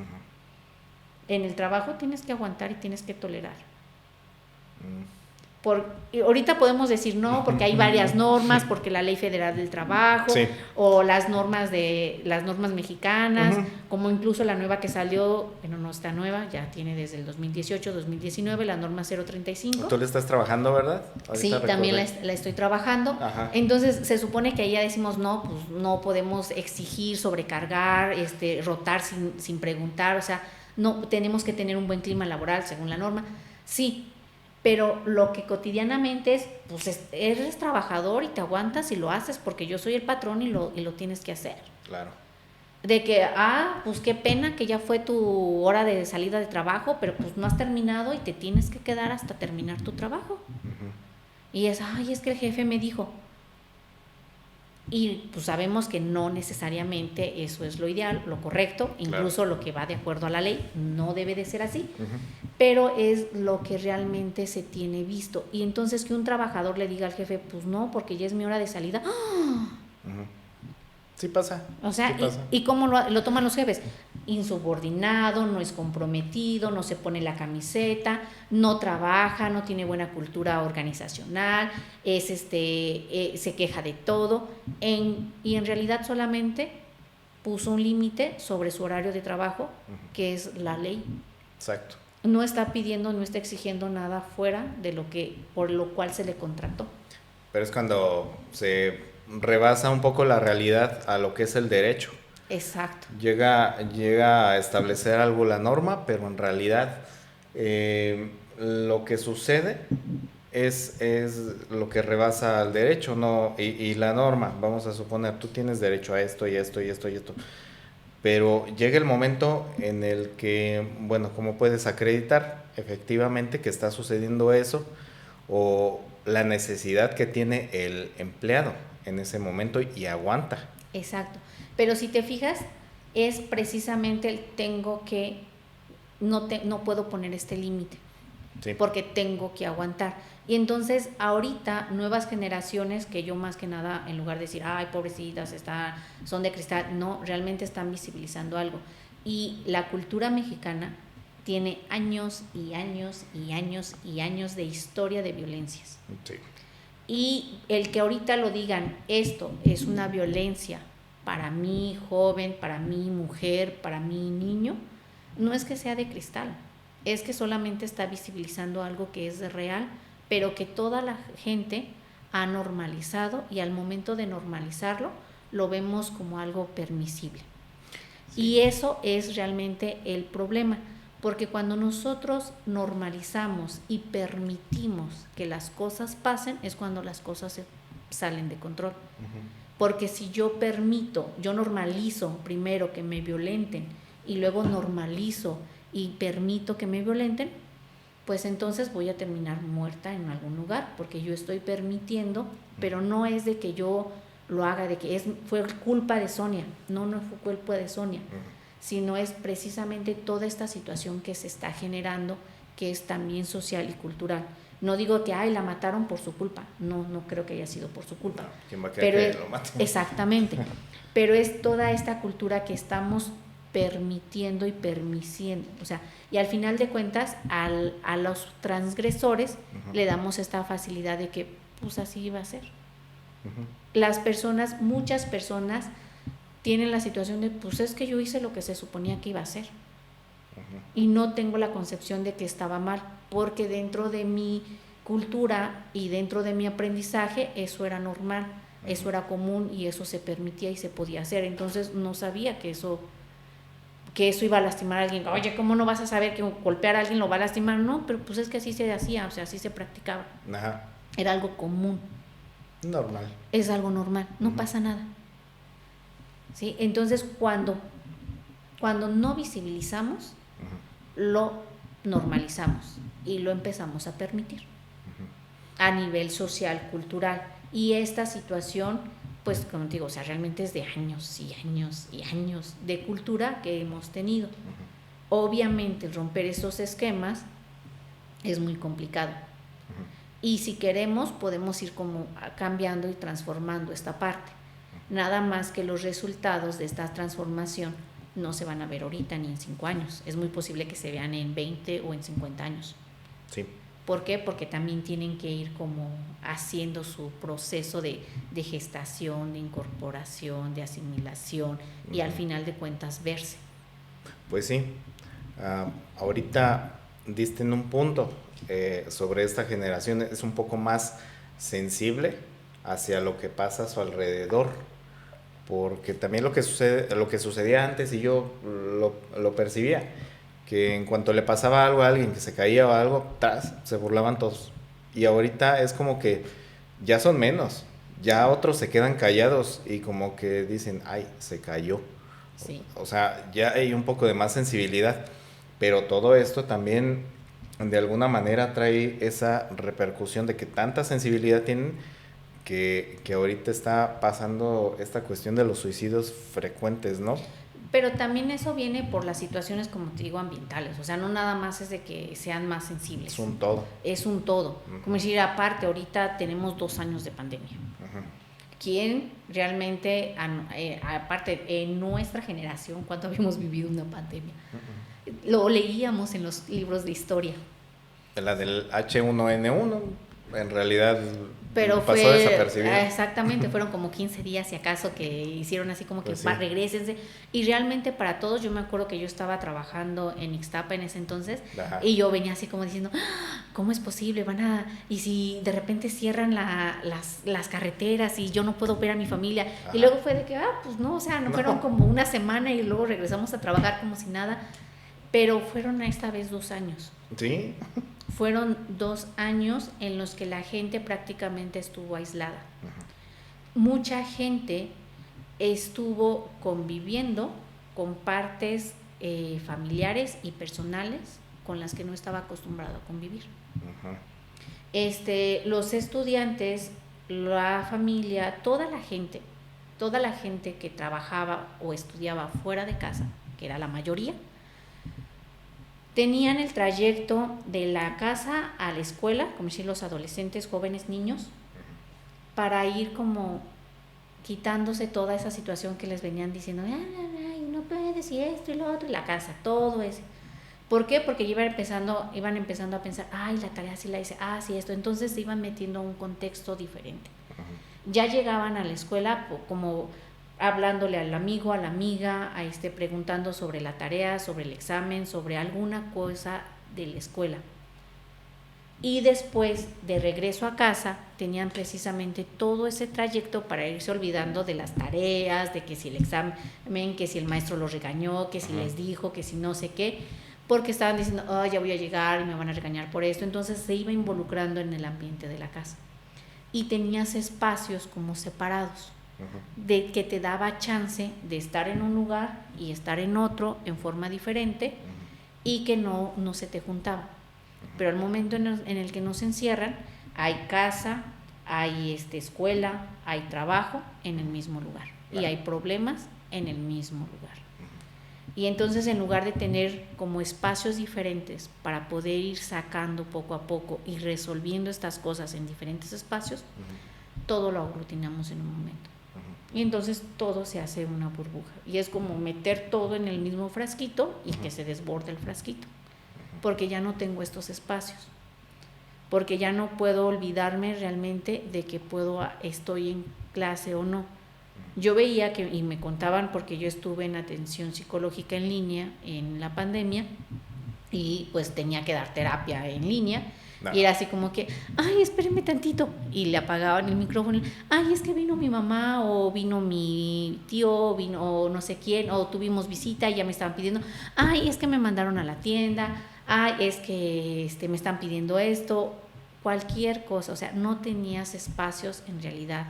En el trabajo tienes que aguantar y tienes que tolerar. Ahorita podemos decir no, porque hay varias normas, porque la Ley Federal del Trabajo, o las normas mexicanas, como incluso la nueva que salió, bueno, no está nueva, ya tiene desde el 2018, 2019, la norma 035. ¿Tú le estás trabajando, verdad? Sí, también la estoy trabajando. Entonces se supone que ahí ya decimos no, pues no podemos exigir, sobrecargar, rotar sin preguntar, o sea, no tenemos que tener un buen clima laboral según la norma. Sí, pero lo que cotidianamente es, pues eres trabajador y te aguantas y lo haces porque yo soy el patrón y lo tienes que hacer. Claro. De que, pues qué pena que ya fue tu hora de salida de trabajo, pero pues no has terminado y te tienes que quedar hasta terminar tu trabajo. Y es que el jefe me dijo. Y pues sabemos que no necesariamente eso es lo ideal, lo correcto, incluso lo que va de acuerdo a la ley, no debe de ser así, pero es lo que realmente se tiene visto. Y entonces que un trabajador le diga al jefe, pues no, porque ya es mi hora de salida. Sí pasa. O sea, sí pasa. ¿Y cómo lo toman los jefes? Insubordinado, no es comprometido, no se pone la camiseta, no trabaja, no tiene buena cultura organizacional, se queja de todo, y en realidad solamente puso un límite sobre su horario de trabajo, que es la ley. Exacto. No está pidiendo, no está exigiendo nada fuera de por lo cual se le contrató. Pero es cuando se rebasa un poco la realidad a lo que es el derecho. Exacto. Llega a establecer algo la norma, pero en realidad lo que sucede es lo que rebasa al derecho, ¿no? Y la norma, vamos a suponer, tú tienes derecho a esto y esto y esto y esto. Pero llega el momento en el que, bueno, ¿cómo puedes acreditar efectivamente que está sucediendo eso? O la necesidad que tiene el empleado en ese momento y aguanta. Exacto. Pero si te fijas, es precisamente el no puedo poner este límite, porque tengo que aguantar. Y entonces ahorita nuevas generaciones que yo más que nada, en lugar de decir, ay, pobrecitas, son de cristal, no, realmente están visibilizando algo. Y la cultura mexicana tiene años y años y años y años de historia de violencias. Sí. Y el que ahorita lo digan, esto es una violencia para mí joven, para mí mujer, para mí niño, no es que sea de cristal, es que solamente está visibilizando algo que es real, pero que toda la gente ha normalizado, y al momento de normalizarlo lo vemos como algo permisible. Sí. Y eso es realmente el problema, porque cuando nosotros normalizamos y permitimos que las cosas pasen, es cuando las cosas se salen de control. Porque si yo normalizo primero que me violenten y luego normalizo y permito que me violenten, pues entonces voy a terminar muerta en algún lugar, porque yo estoy permitiendo, pero no es de que yo lo haga, de que fue culpa de Sonia, no fue culpa de Sonia, sino es precisamente toda esta situación que se está generando, que es también social y cultural. No digo que la mataron por su culpa, no creo que haya sido por su culpa. No, ¿quién va a querer que lo mate? Exactamente, pero es toda esta cultura que estamos permitiendo y permitiendo, o sea, y al final de cuentas a los transgresores le damos esta facilidad de que pues así iba a ser. Las personas, muchas personas tienen la situación de pues es que yo hice lo que se suponía que iba a hacer y no tengo la concepción de que estaba mal, porque dentro de mi cultura y dentro de mi aprendizaje eso era normal, eso era común y eso se permitía y se podía hacer. Entonces no sabía que eso iba a lastimar a alguien. Oye, ¿cómo no vas a saber que golpear a alguien lo va a lastimar? No, pero pues es que así se hacía, o sea, así se practicaba. Ajá. Era algo común. Normal. Es algo normal, no pasa nada. ¿Sí? Entonces, cuando no visibilizamos, lo normalizamos y lo empezamos a permitir a nivel social, cultural. Y esta situación, pues como te digo, o sea, realmente es de años y años y años de cultura que hemos tenido. Obviamente, romper esos esquemas es muy complicado. Y si queremos, podemos ir como cambiando y transformando esta parte. Nada más que los resultados de esta transformación no se van a ver ahorita ni en 5 años. Es muy posible que se vean en 20 o en 50 años. Sí. ¿Por qué? Porque también tienen que ir como haciendo su proceso de gestación, de incorporación, de asimilación y al final de cuentas verse. Pues sí, ahorita diste en un punto sobre esta generación, es un poco más sensible hacia lo que pasa a su alrededor, porque también lo que sucedía antes, y yo lo percibía, que en cuanto le pasaba algo a alguien, que se caía o algo, se burlaban todos. Y ahorita es como que ya son menos, ya otros se quedan callados y como que dicen, ay, se cayó. Sí. O sea, ya hay un poco de más sensibilidad, pero todo esto también de alguna manera trae esa repercusión de que tanta sensibilidad tienen que ahorita está pasando esta cuestión de los suicidios frecuentes, ¿no? Pero también eso viene por las situaciones, como te digo, ambientales. O sea, no nada más es de que sean más sensibles. Es un todo. Es un todo. Como decir, aparte, ahorita tenemos 2 años de pandemia. ¿Quién realmente, aparte, en nuestra generación, cuánto habíamos vivido una pandemia? Lo leíamos en los libros de historia. La del H1N1, en realidad pero pasó desapercibida. Exactamente, fueron como 15 días si acaso que hicieron así como que pues sí, regrésense. Y realmente para todos, yo me acuerdo que yo estaba trabajando en Ixtapa en ese entonces. Ajá. Y yo venía así como diciendo, ¿cómo es posible? Y si de repente cierran las carreteras y yo no puedo ver a mi familia. Ajá. Y luego fue de que, pues no, o sea, no fueron como una semana y luego regresamos a trabajar como si nada. Pero fueron esta vez 2 años. Sí. Fueron 2 años en los que la gente prácticamente estuvo aislada. Uh-huh. Mucha gente estuvo conviviendo con partes familiares y personales con las que no estaba acostumbrado a convivir. Uh-huh. Los estudiantes, la familia, toda la gente que trabajaba o estudiaba fuera de casa, que era la mayoría, tenían el trayecto de la casa a la escuela, como decir los adolescentes, jóvenes, niños, para ir como quitándose toda esa situación que les venían diciendo, ay, no puedes, y esto y lo otro, y la casa, todo eso. ¿Por qué? Porque iban empezando a pensar, ay, la tarea sí la hice, sí esto, entonces se iban metiendo a un contexto diferente. Ya llegaban a la escuela como hablándole al amigo, a la amiga, preguntando sobre la tarea, sobre el examen, sobre alguna cosa de la escuela. Y después, de regreso a casa, tenían precisamente todo ese trayecto para irse olvidando de las tareas, de que si el examen, que si el maestro los regañó, que si les dijo, que si no sé qué, porque estaban diciendo, ya voy a llegar y me van a regañar por esto. Entonces se iba involucrando en el ambiente de la casa. Y tenías espacios como separados, de que te daba chance de estar en un lugar y estar en otro en forma diferente, y que no se te juntaba. Pero al momento en el que nos encierran, hay casa, hay escuela, hay trabajo en el mismo lugar, y hay problemas en el mismo lugar. Y entonces, en lugar de tener como espacios diferentes para poder ir sacando poco a poco y resolviendo estas cosas en diferentes espacios, todo lo aglutinamos en un momento. Y entonces todo se hace una burbuja. Y es como meter todo en el mismo frasquito y que se desborde el frasquito. Porque ya no tengo estos espacios. Porque ya no puedo olvidarme realmente de que estoy en clase o no. Yo veía y me contaban, porque yo estuve en atención psicológica en línea en la pandemia, y pues tenía que dar terapia en línea. Y era así como que, ay, espérenme tantito, y le apagaban el micrófono, ay, es que vino mi mamá, o vino mi tío, o no sé quién, o tuvimos visita y ya me estaban pidiendo, ay, es que me mandaron a la tienda, ay, es que me están pidiendo esto, cualquier cosa. O sea, no tenías espacios en realidad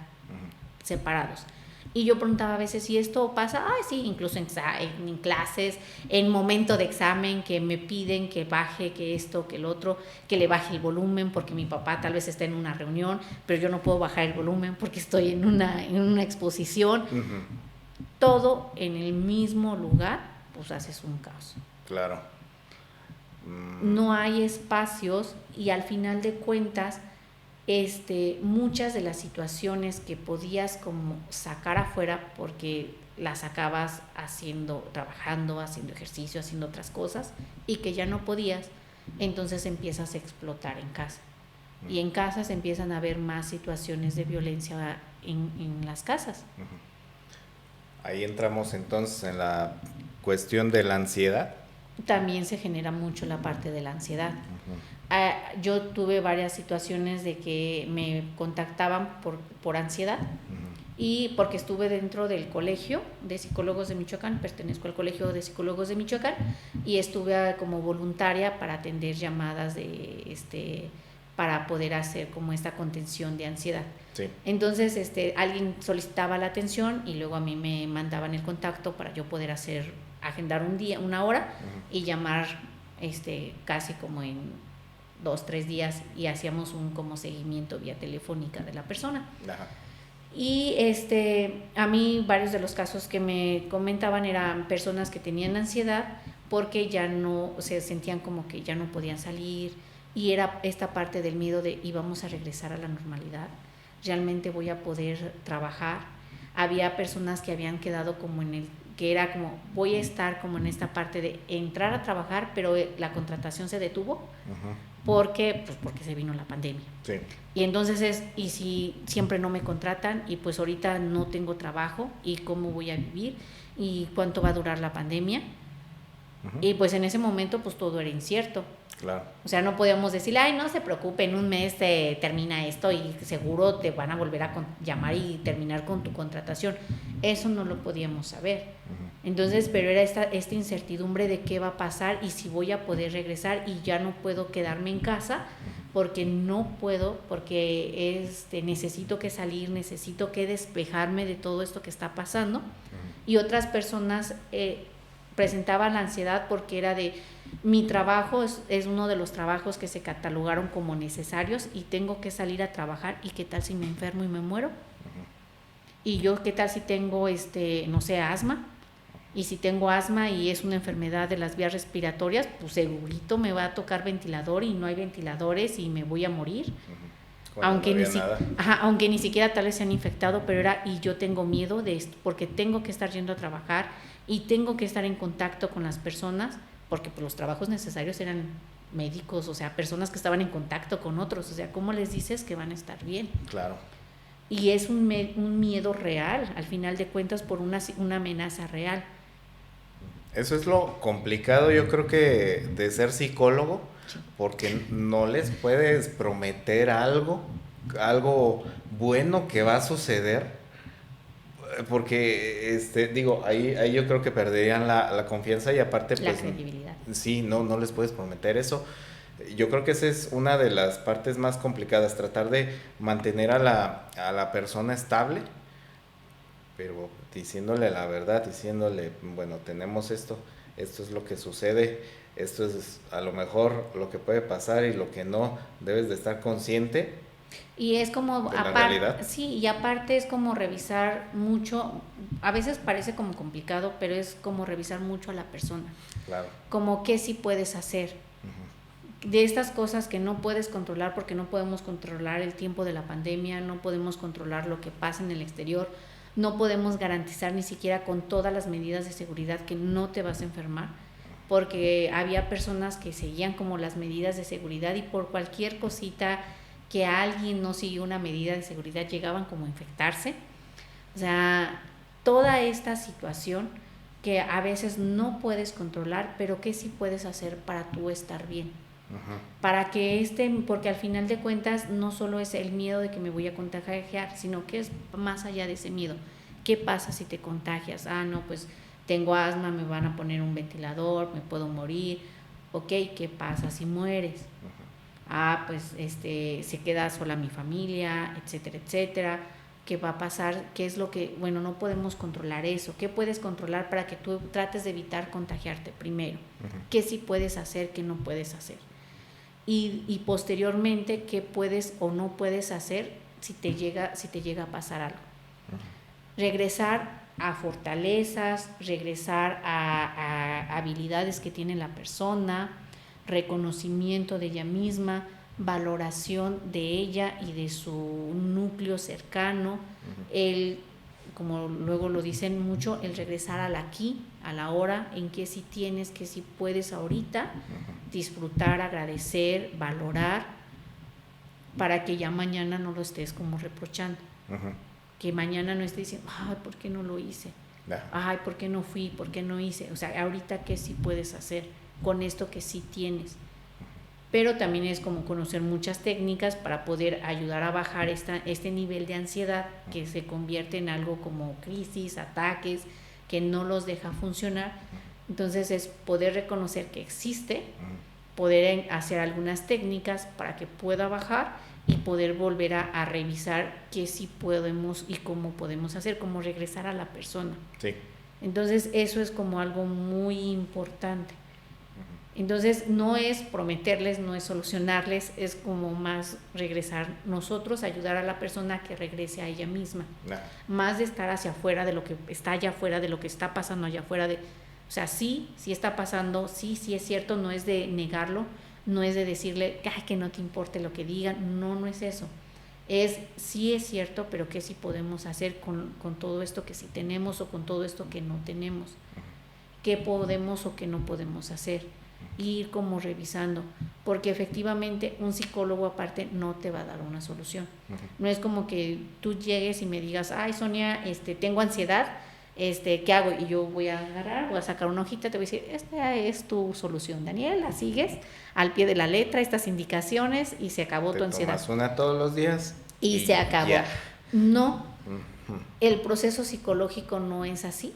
separados. Y yo preguntaba a veces si esto pasa, sí, incluso en clases, en momento de examen, que me piden que baje, que esto, que el otro, que le baje el volumen, porque mi papá tal vez está en una reunión, pero yo no puedo bajar el volumen porque estoy en una exposición. Todo en el mismo lugar, pues haces un caos. Claro. No hay espacios, y al final de cuentas, muchas de las situaciones que podías como sacar afuera, porque las sacabas trabajando, haciendo ejercicio, haciendo otras cosas, y que ya no podías, entonces empiezas a explotar en casa. Y en casas empiezan a haber más situaciones de violencia en las casas. Ahí entramos entonces en la cuestión de la ansiedad. También se genera mucho la parte de la ansiedad. Yo tuve varias situaciones de que me contactaban por ansiedad, y porque estuve dentro del Colegio de Psicólogos de Michoacán, pertenezco al Colegio de Psicólogos de Michoacán, y estuve como voluntaria para atender llamadas para poder hacer como esta contención de ansiedad. Sí. Entonces alguien solicitaba la atención y luego a mí me mandaban el contacto para yo poder agendar un día, una hora, y llamar casi como en 2-3 días, y hacíamos un como seguimiento vía telefónica de la persona. Ajá. Y a mí varios de los casos que me comentaban eran personas que tenían ansiedad porque ya no se sentían como que ya no podían salir, y era esta parte del miedo de, ¿y vamos a regresar a la normalidad? ¿Realmente voy a poder trabajar? Había personas que habían quedado como que era como, voy a estar como en esta parte de entrar a trabajar, pero la contratación se detuvo porque se vino la pandemia. Sí. Y entonces ¿y si siempre no me contratan? Y pues ahorita no tengo trabajo, ¿y cómo voy a vivir? ¿Y cuánto va a durar la pandemia? Y pues en ese momento pues todo era incierto. Claro. O sea, no podíamos decir, ay, no se preocupe, en un mes termina esto y seguro te van a volver a llamar y terminar con tu contratación. Eso no lo podíamos saber. Entonces, pero era esta incertidumbre de qué va a pasar y si voy a poder regresar, y ya no puedo quedarme en casa porque no puedo, porque necesito que salir, necesito que despejarme de todo esto que está pasando. Y otras personas presentaban la ansiedad porque era de, mi trabajo es uno de los trabajos que se catalogaron como necesarios y tengo que salir a trabajar, y qué tal si me enfermo y me muero, y yo qué tal si tengo no sé, asma, y si tengo asma y es una enfermedad de las vías respiratorias, pues segurito me va a tocar ventilador y no hay ventiladores y me voy a morir. Cuando no había nada. Aunque ni siquiera tal vez se han infectado, pero era, y yo tengo miedo de esto, porque tengo que estar yendo a trabajar y tengo que estar en contacto con las personas, porque pues, los trabajos necesarios eran médicos, o sea, personas que estaban en contacto con otros, o sea, ¿cómo les dices que van a estar bien? Claro. Y es un miedo real, al final de cuentas, por una amenaza real. Eso es lo complicado, yo creo que de ser psicólogo, porque no les puedes prometer algo bueno que va a suceder, porque digo, ahí yo creo que perderían la confianza y aparte la pues credibilidad. Sí, no les puedes prometer eso. Yo creo que esa es una de las partes más complicadas, tratar de mantener a la persona estable, pero diciéndole la verdad, diciéndole, bueno, tenemos esto es lo que sucede, esto es a lo mejor lo que puede pasar y lo que no, debes de estar consciente. Y es como, de la realidad. Sí, y aparte es como revisar mucho, a veces parece como complicado, pero es como revisar mucho a la persona. Claro. Como qué sí puedes hacer. De estas cosas que no puedes controlar, porque no podemos controlar el tiempo de la pandemia, no podemos controlar lo que pasa en el exterior, no podemos garantizar ni siquiera con todas las medidas de seguridad que no te vas a enfermar, porque había personas que seguían como las medidas de seguridad y por cualquier cosita que alguien no siguió una medida de seguridad llegaban como a infectarse. O sea, toda esta situación que a veces no puedes controlar, pero que sí puedes hacer para tú estar bien. Para que porque al final de cuentas no solo es el miedo de que me voy a contagiar, sino que es más allá de ese miedo. ¿Qué pasa si te contagias? No, pues tengo asma, me van a poner un ventilador, me puedo morir. Ok, ¿qué pasa si mueres? Pues se queda sola mi familia, etcétera, etcétera. ¿Qué va a pasar? ¿Qué es lo que, bueno, no podemos controlar eso? ¿Qué puedes controlar para que tú trates de evitar contagiarte primero? ¿Qué sí puedes hacer, qué no puedes hacer? Y posteriormente, ¿qué puedes o no puedes hacer si te llega a pasar algo? Regresar a fortalezas, regresar a habilidades que tiene la persona, reconocimiento de ella misma, valoración de ella y de su núcleo cercano, como luego lo dicen mucho, el regresar al aquí, a la hora, en que sí tienes, que sí puedes ahorita, disfrutar, agradecer, valorar, para que ya mañana no lo estés como reprochando. Que mañana no estés diciendo, ¿por qué no lo hice? ¿Por qué no fui? ¿Por qué no hice? O sea, ahorita qué sí puedes hacer con esto que sí tienes. Pero también es como conocer muchas técnicas para poder ayudar a bajar este nivel de ansiedad que se convierte en algo como crisis, ataques, que no los deja funcionar. Entonces es poder reconocer que existe, poder hacer algunas técnicas para que pueda bajar y poder volver a revisar qué sí podemos y cómo podemos hacer, cómo regresar a la persona. Sí. Entonces eso es como algo muy importante. Entonces no es prometerles, no es solucionarles, es como más regresar nosotros, ayudar a la persona a que regrese a ella misma. Más de estar hacia afuera de lo que está allá afuera, de lo que está pasando allá afuera. O sea, sí está pasando, sí es cierto, no es de negarlo, no es de decirle que no te importe lo que digan, no es eso. Sí es cierto, pero ¿qué sí podemos hacer con todo esto que sí tenemos o con todo esto que no tenemos? ¿Qué podemos o qué no podemos hacer? Ir como revisando, porque efectivamente un psicólogo aparte no te va a dar una solución. No es como que tú llegues y me digas, Sonia, tengo ansiedad, ¿qué hago? Y yo voy a sacar una hojita, te voy a decir, esta es tu solución, Daniel, la sigues al pie de la letra, estas indicaciones y se acabó tu ansiedad. Tomas una todos los días y se acabó. Ya. No, el proceso psicológico no es así.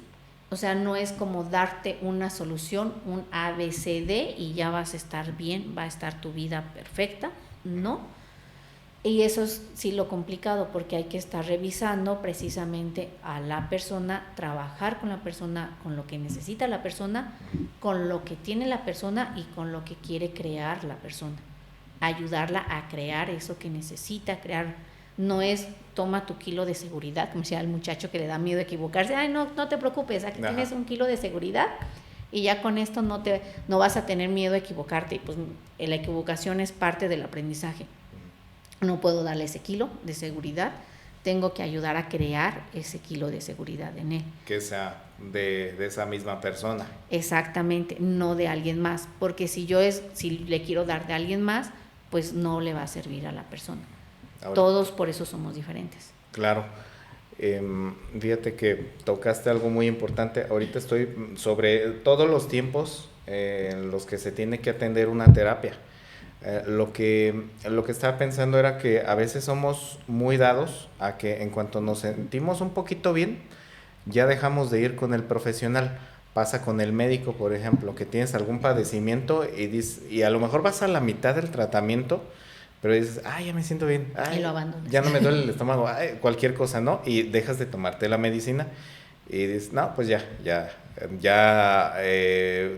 O sea, no es como darte una solución, un ABCD y ya vas a estar bien, va a estar tu vida perfecta, no. Y eso es sí lo complicado, porque hay que estar revisando precisamente a la persona, trabajar con la persona, con lo que necesita la persona, con lo que tiene la persona y con lo que quiere crear la persona. Ayudarla a crear eso que necesita crear. No es toma tu kilo de seguridad, como decía el muchacho que le da miedo equivocarse. No te preocupes, aquí tienes un kilo de seguridad y ya con esto no vas a tener miedo a equivocarte. Y pues la equivocación es parte del aprendizaje. no puedo darle ese kilo de seguridad, tengo que ayudar a crear ese kilo de seguridad en él. Que sea de esa misma persona. Exactamente, no de alguien más, porque si le quiero dar de alguien más, pues no le va a servir a la persona. Ahora, todos por eso somos diferentes. Claro. Fíjate que tocaste algo muy importante. Ahorita estoy sobre todos los tiempos en los que se tiene que atender una terapia. Lo que estaba pensando era que a veces somos muy dados a que en cuanto nos sentimos un poquito bien, ya dejamos de ir con el profesional. Pasa con el médico, por ejemplo, que tienes algún padecimiento y a lo mejor vas a la mitad del tratamiento, pero dices, ay, ya me siento bien, ay, y lo abandonas. Ya no me duele el estómago, ay, cualquier cosa, ¿no? Y dejas de tomarte la medicina y dices, no, pues ya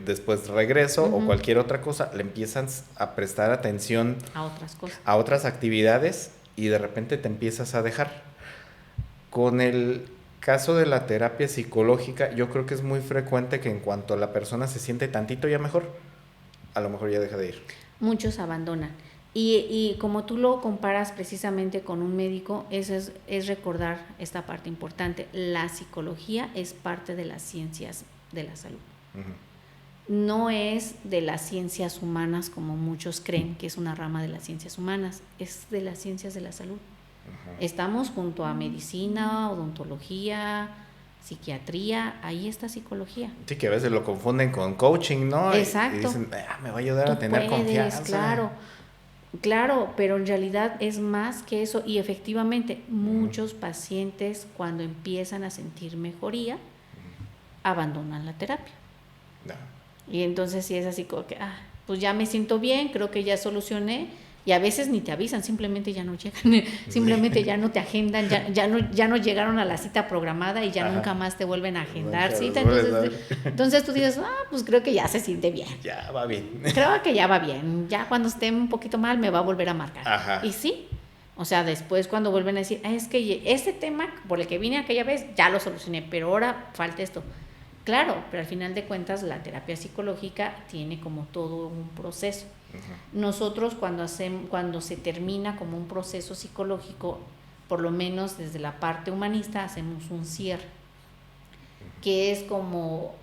después regreso o cualquier otra cosa, le empiezas a prestar atención a otras cosas, a otras actividades y de repente te empiezas a dejar. Con el caso de la terapia psicológica, yo creo que es muy frecuente que en cuanto la persona se siente tantito ya mejor, a lo mejor ya deja de ir. Muchos abandonan. Y como tú lo comparas precisamente con un médico, eso es recordar esta parte importante. La psicología es parte de las ciencias de la salud. No es de las ciencias humanas como muchos creen que es una rama de las ciencias humanas, es de las ciencias de la salud. Estamos junto a medicina, odontología, psiquiatría, ahí está psicología. Sí, que a veces lo confunden con coaching, ¿no? Exacto. Y dicen, me va a ayudar a tener confianza. Claro, pero en realidad es más que eso y efectivamente muchos pacientes cuando empiezan a sentir mejoría abandonan la terapia. Y entonces sí es así como que, pues ya me siento bien, creo que ya solucioné. Y a veces ni te avisan, simplemente ya no llegan, simplemente ya no te agendan, ya no llegaron a la cita programada y ya nunca más te vuelven a agendar cita. Entonces tú dices, pues creo que ya se siente bien. Ya va bien. Creo que ya va bien. Ya cuando esté un poquito mal me va a volver a marcar. Y sí, o sea, después cuando vuelven a decir, es que ese tema por el que vine aquella vez ya lo solucioné, pero ahora falta esto. Claro, pero al final de cuentas la terapia psicológica tiene como todo un proceso. Nosotros cuando se termina como un proceso psicológico, por lo menos desde la parte humanista, hacemos un cierre, que es como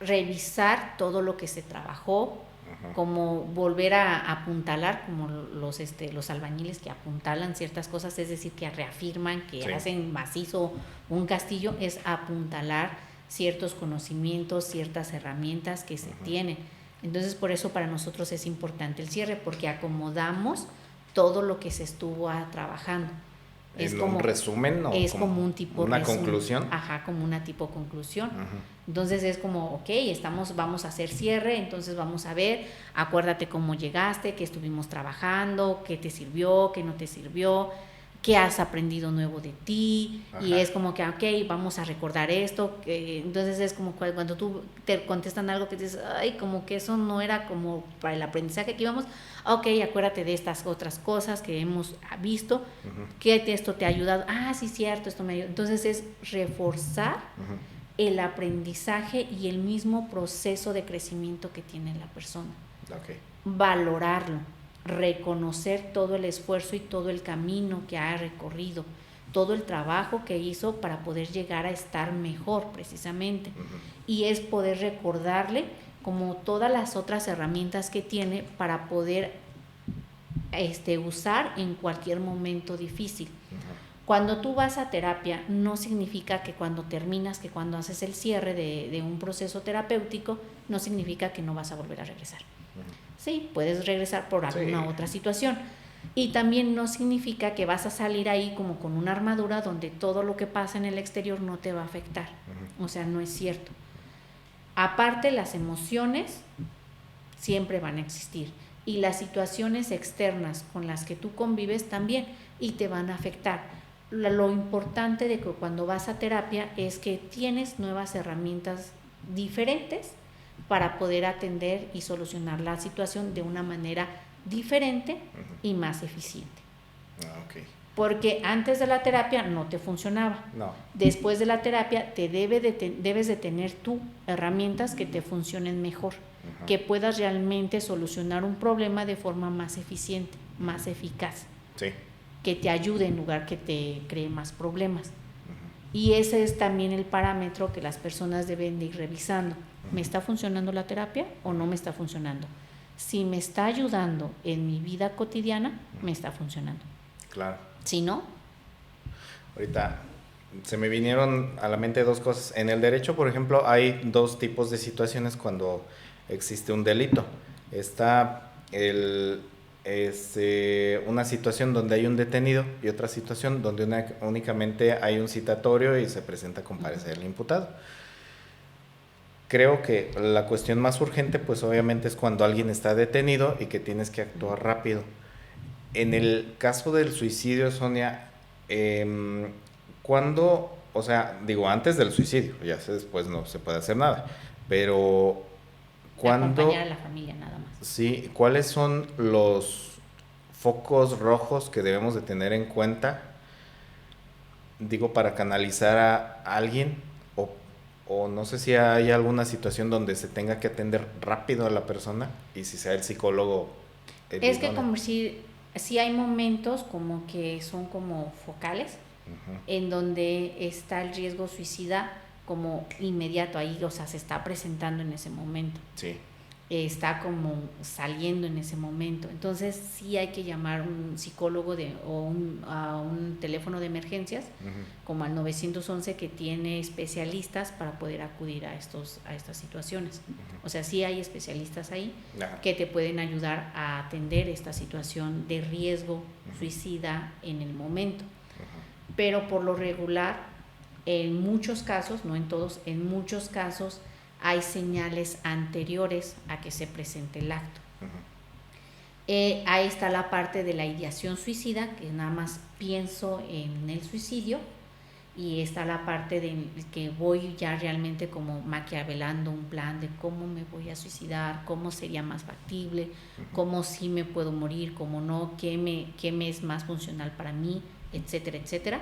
revisar todo lo que se trabajó, como volver a apuntalar, como los albañiles que apuntalan ciertas cosas, es decir, que reafirman, que hacen macizo un castillo, es apuntalar ciertos conocimientos, ciertas herramientas que se tienen. Entonces, por eso para nosotros es importante el cierre, porque acomodamos todo lo que se estuvo trabajando. Es como un resumen, ¿no? Es como un tipo una resumen. Conclusión. Como una tipo conclusión. Entonces es como, vamos a hacer cierre, entonces vamos a ver, acuérdate cómo llegaste, qué estuvimos trabajando, qué te sirvió, qué no te sirvió, qué has aprendido nuevo de ti. Y es como que, vamos a recordar esto. Entonces es como cuando tú te contestan algo que dices, como que eso no era como para el aprendizaje que íbamos. Acuérdate de estas otras cosas que hemos visto, que esto te ha ayudado. Sí, cierto, esto me ayudó. Entonces es reforzar el aprendizaje y el mismo proceso de crecimiento que tiene la persona. Valorarlo. Reconocer todo el esfuerzo y todo el camino que ha recorrido, todo el trabajo que hizo para poder llegar a estar mejor precisamente. Y es poder recordarle como todas las otras herramientas que tiene para poder usar en cualquier momento difícil. Cuando tú vas a terapia no significa que cuando terminas, que cuando haces el cierre de un proceso terapéutico, no significa que no vas a volver a regresar. Sí, puedes regresar por alguna otra situación. Y también no significa que vas a salir ahí como con una armadura donde todo lo que pasa en el exterior no te va a afectar. O sea, no es cierto. Aparte, las emociones siempre van a existir. Y las situaciones externas con las que tú convives también y te van a afectar. Lo importante de que cuando vas a terapia es que tienes nuevas herramientas diferentes para poder atender y solucionar la situación de una manera diferente y más eficiente. Porque antes de la terapia no te funcionaba. Después de la terapia debes de tener tú herramientas que te funcionen mejor, que puedas realmente solucionar un problema de forma más eficiente, más eficaz. Sí. que te ayude en lugar que te cree más problemas. Y ese es también el parámetro que las personas deben de ir revisando. ¿Me está funcionando la terapia o no me está funcionando? Si me está ayudando en mi vida cotidiana, me está funcionando. Claro. Si no, Ahorita se me vinieron a la mente dos cosas. En el derecho, por ejemplo, hay dos tipos de situaciones cuando existe un delito. Está una situación donde hay un detenido y otra situación donde únicamente hay un citatorio y se presenta a comparecer el imputado. Creo que la cuestión más urgente, pues obviamente es cuando alguien está detenido y que tienes que actuar rápido. En el caso del suicidio, Sonia, ¿cuándo, o sea, digo, antes del suicidio, ya sé, después no se puede hacer nada, pero acompañar a ¿cuándo, la familia nada más. sí, cuáles son los focos rojos que debemos de tener en cuenta, digo, para canalizar a alguien o no sé si hay alguna situación donde se tenga que atender rápido a la persona y si sea el psicólogo el Es que idóneo? como si hay momentos como que son como focales, Ujú. en donde está el riesgo suicida como inmediato ahí, o sea, se está presentando en ese momento. Sí. Está como saliendo en ese momento. Entonces sí hay que llamar a un psicólogo a un teléfono de emergencias, como al 911, que tiene especialistas para poder acudir a estas situaciones. O sea, sí hay especialistas ahí que te pueden ayudar a atender esta situación de riesgo suicida en el momento. Pero por lo regular, en muchos casos, no en todos, en muchos casos hay señales anteriores a que se presente el acto. Ahí está la parte de la ideación suicida, que nada más pienso en el suicidio, y está la parte de que voy ya realmente como maquiavelando un plan de cómo me voy a suicidar, cómo sería más factible, cómo sí me puedo morir, cómo no, qué me es más funcional para mí, etcétera, etcétera.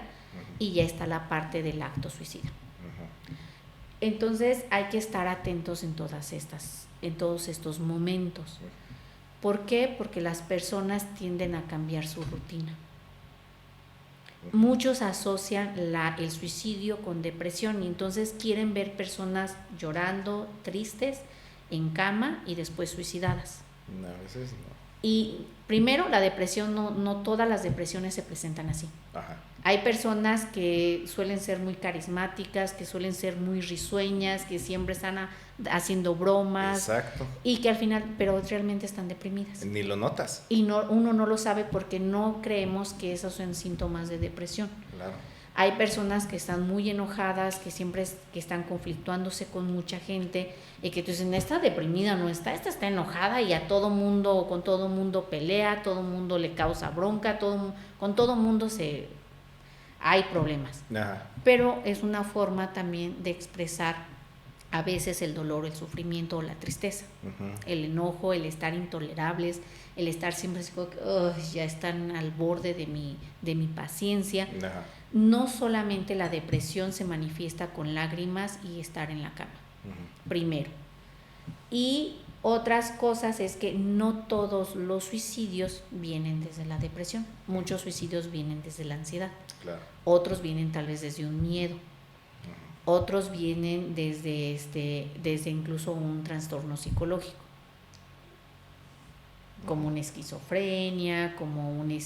Y ya está la parte del acto suicida. Entonces hay que estar atentos en todos estos momentos. ¿Por qué? Porque las personas tienden a cambiar su rutina. Muchos asocian el suicidio con depresión y entonces quieren ver personas llorando, tristes, en cama y después suicidadas. No, a veces no. Y primero, la depresión, no todas las depresiones se presentan así. Ajá. Hay personas que suelen ser muy carismáticas, que suelen ser muy risueñas, que siempre están haciendo bromas. Exacto. Y que al final, pero realmente están deprimidas. Ni lo notas. Y uno no lo sabe porque no creemos que esos son síntomas de depresión. Claro. Hay personas que están muy enojadas, que siempre que están conflictuándose con mucha gente y que tú dices, esta deprimida no está, esta está enojada y con todo mundo pelea, todo mundo le causa bronca, con todo mundo hay problemas. Ajá. Pero es una forma también de expresar a veces el dolor, el sufrimiento o la tristeza, el enojo, el estar intolerables, el estar siempre así como que ya están al borde de mi paciencia. Ajá. No solamente la depresión se manifiesta con lágrimas y estar en la cama, primero. Y otras cosas es que no todos los suicidios vienen desde la depresión. Muchos suicidios vienen desde la ansiedad. Claro. Otros vienen tal vez desde un miedo. Otros vienen desde incluso un trastorno psicológico, como una esquizofrenia, como ay,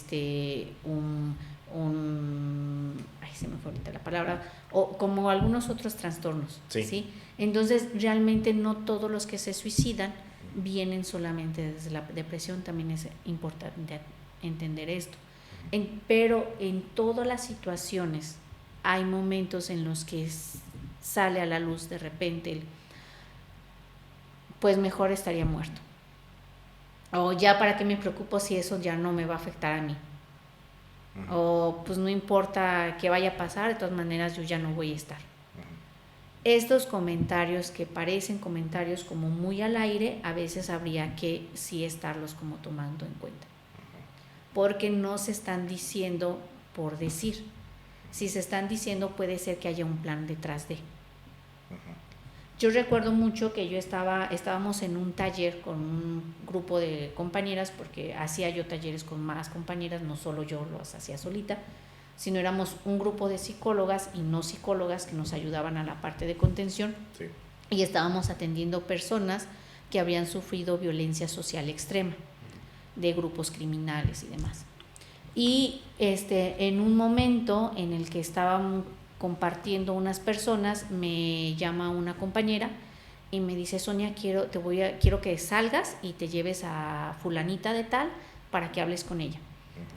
se me fue ahorita la palabra, o como algunos otros trastornos, ¿sí? Entonces, realmente no todos los que se suicidan vienen solamente desde la depresión, también es importante entender esto. Pero en todas las situaciones hay momentos en los que sale a la luz de repente pues mejor estaría muerto. O ya para qué me preocupo si eso ya no me va a afectar a mí. O pues no importa qué vaya a pasar, de todas maneras yo ya no voy a estar. Estos comentarios que parecen comentarios como muy al aire, a veces habría que sí estarlos como tomando en cuenta. Porque no se están diciendo por decir. Si se están diciendo puede ser que haya un plan detrás de. Yo recuerdo mucho que estábamos en un taller con un grupo de compañeras, porque hacía yo talleres con más compañeras, no solo yo los hacía solita, sino éramos un grupo de psicólogas y no psicólogas que nos ayudaban a la parte de contención. Sí. Y estábamos atendiendo personas que habían sufrido violencia social extrema, de grupos criminales y demás. Y en un momento en el que estaban compartiendo unas personas, me llama una compañera y me dice: Sonia, quiero que salgas y te lleves a fulanita de tal para que hables con ella.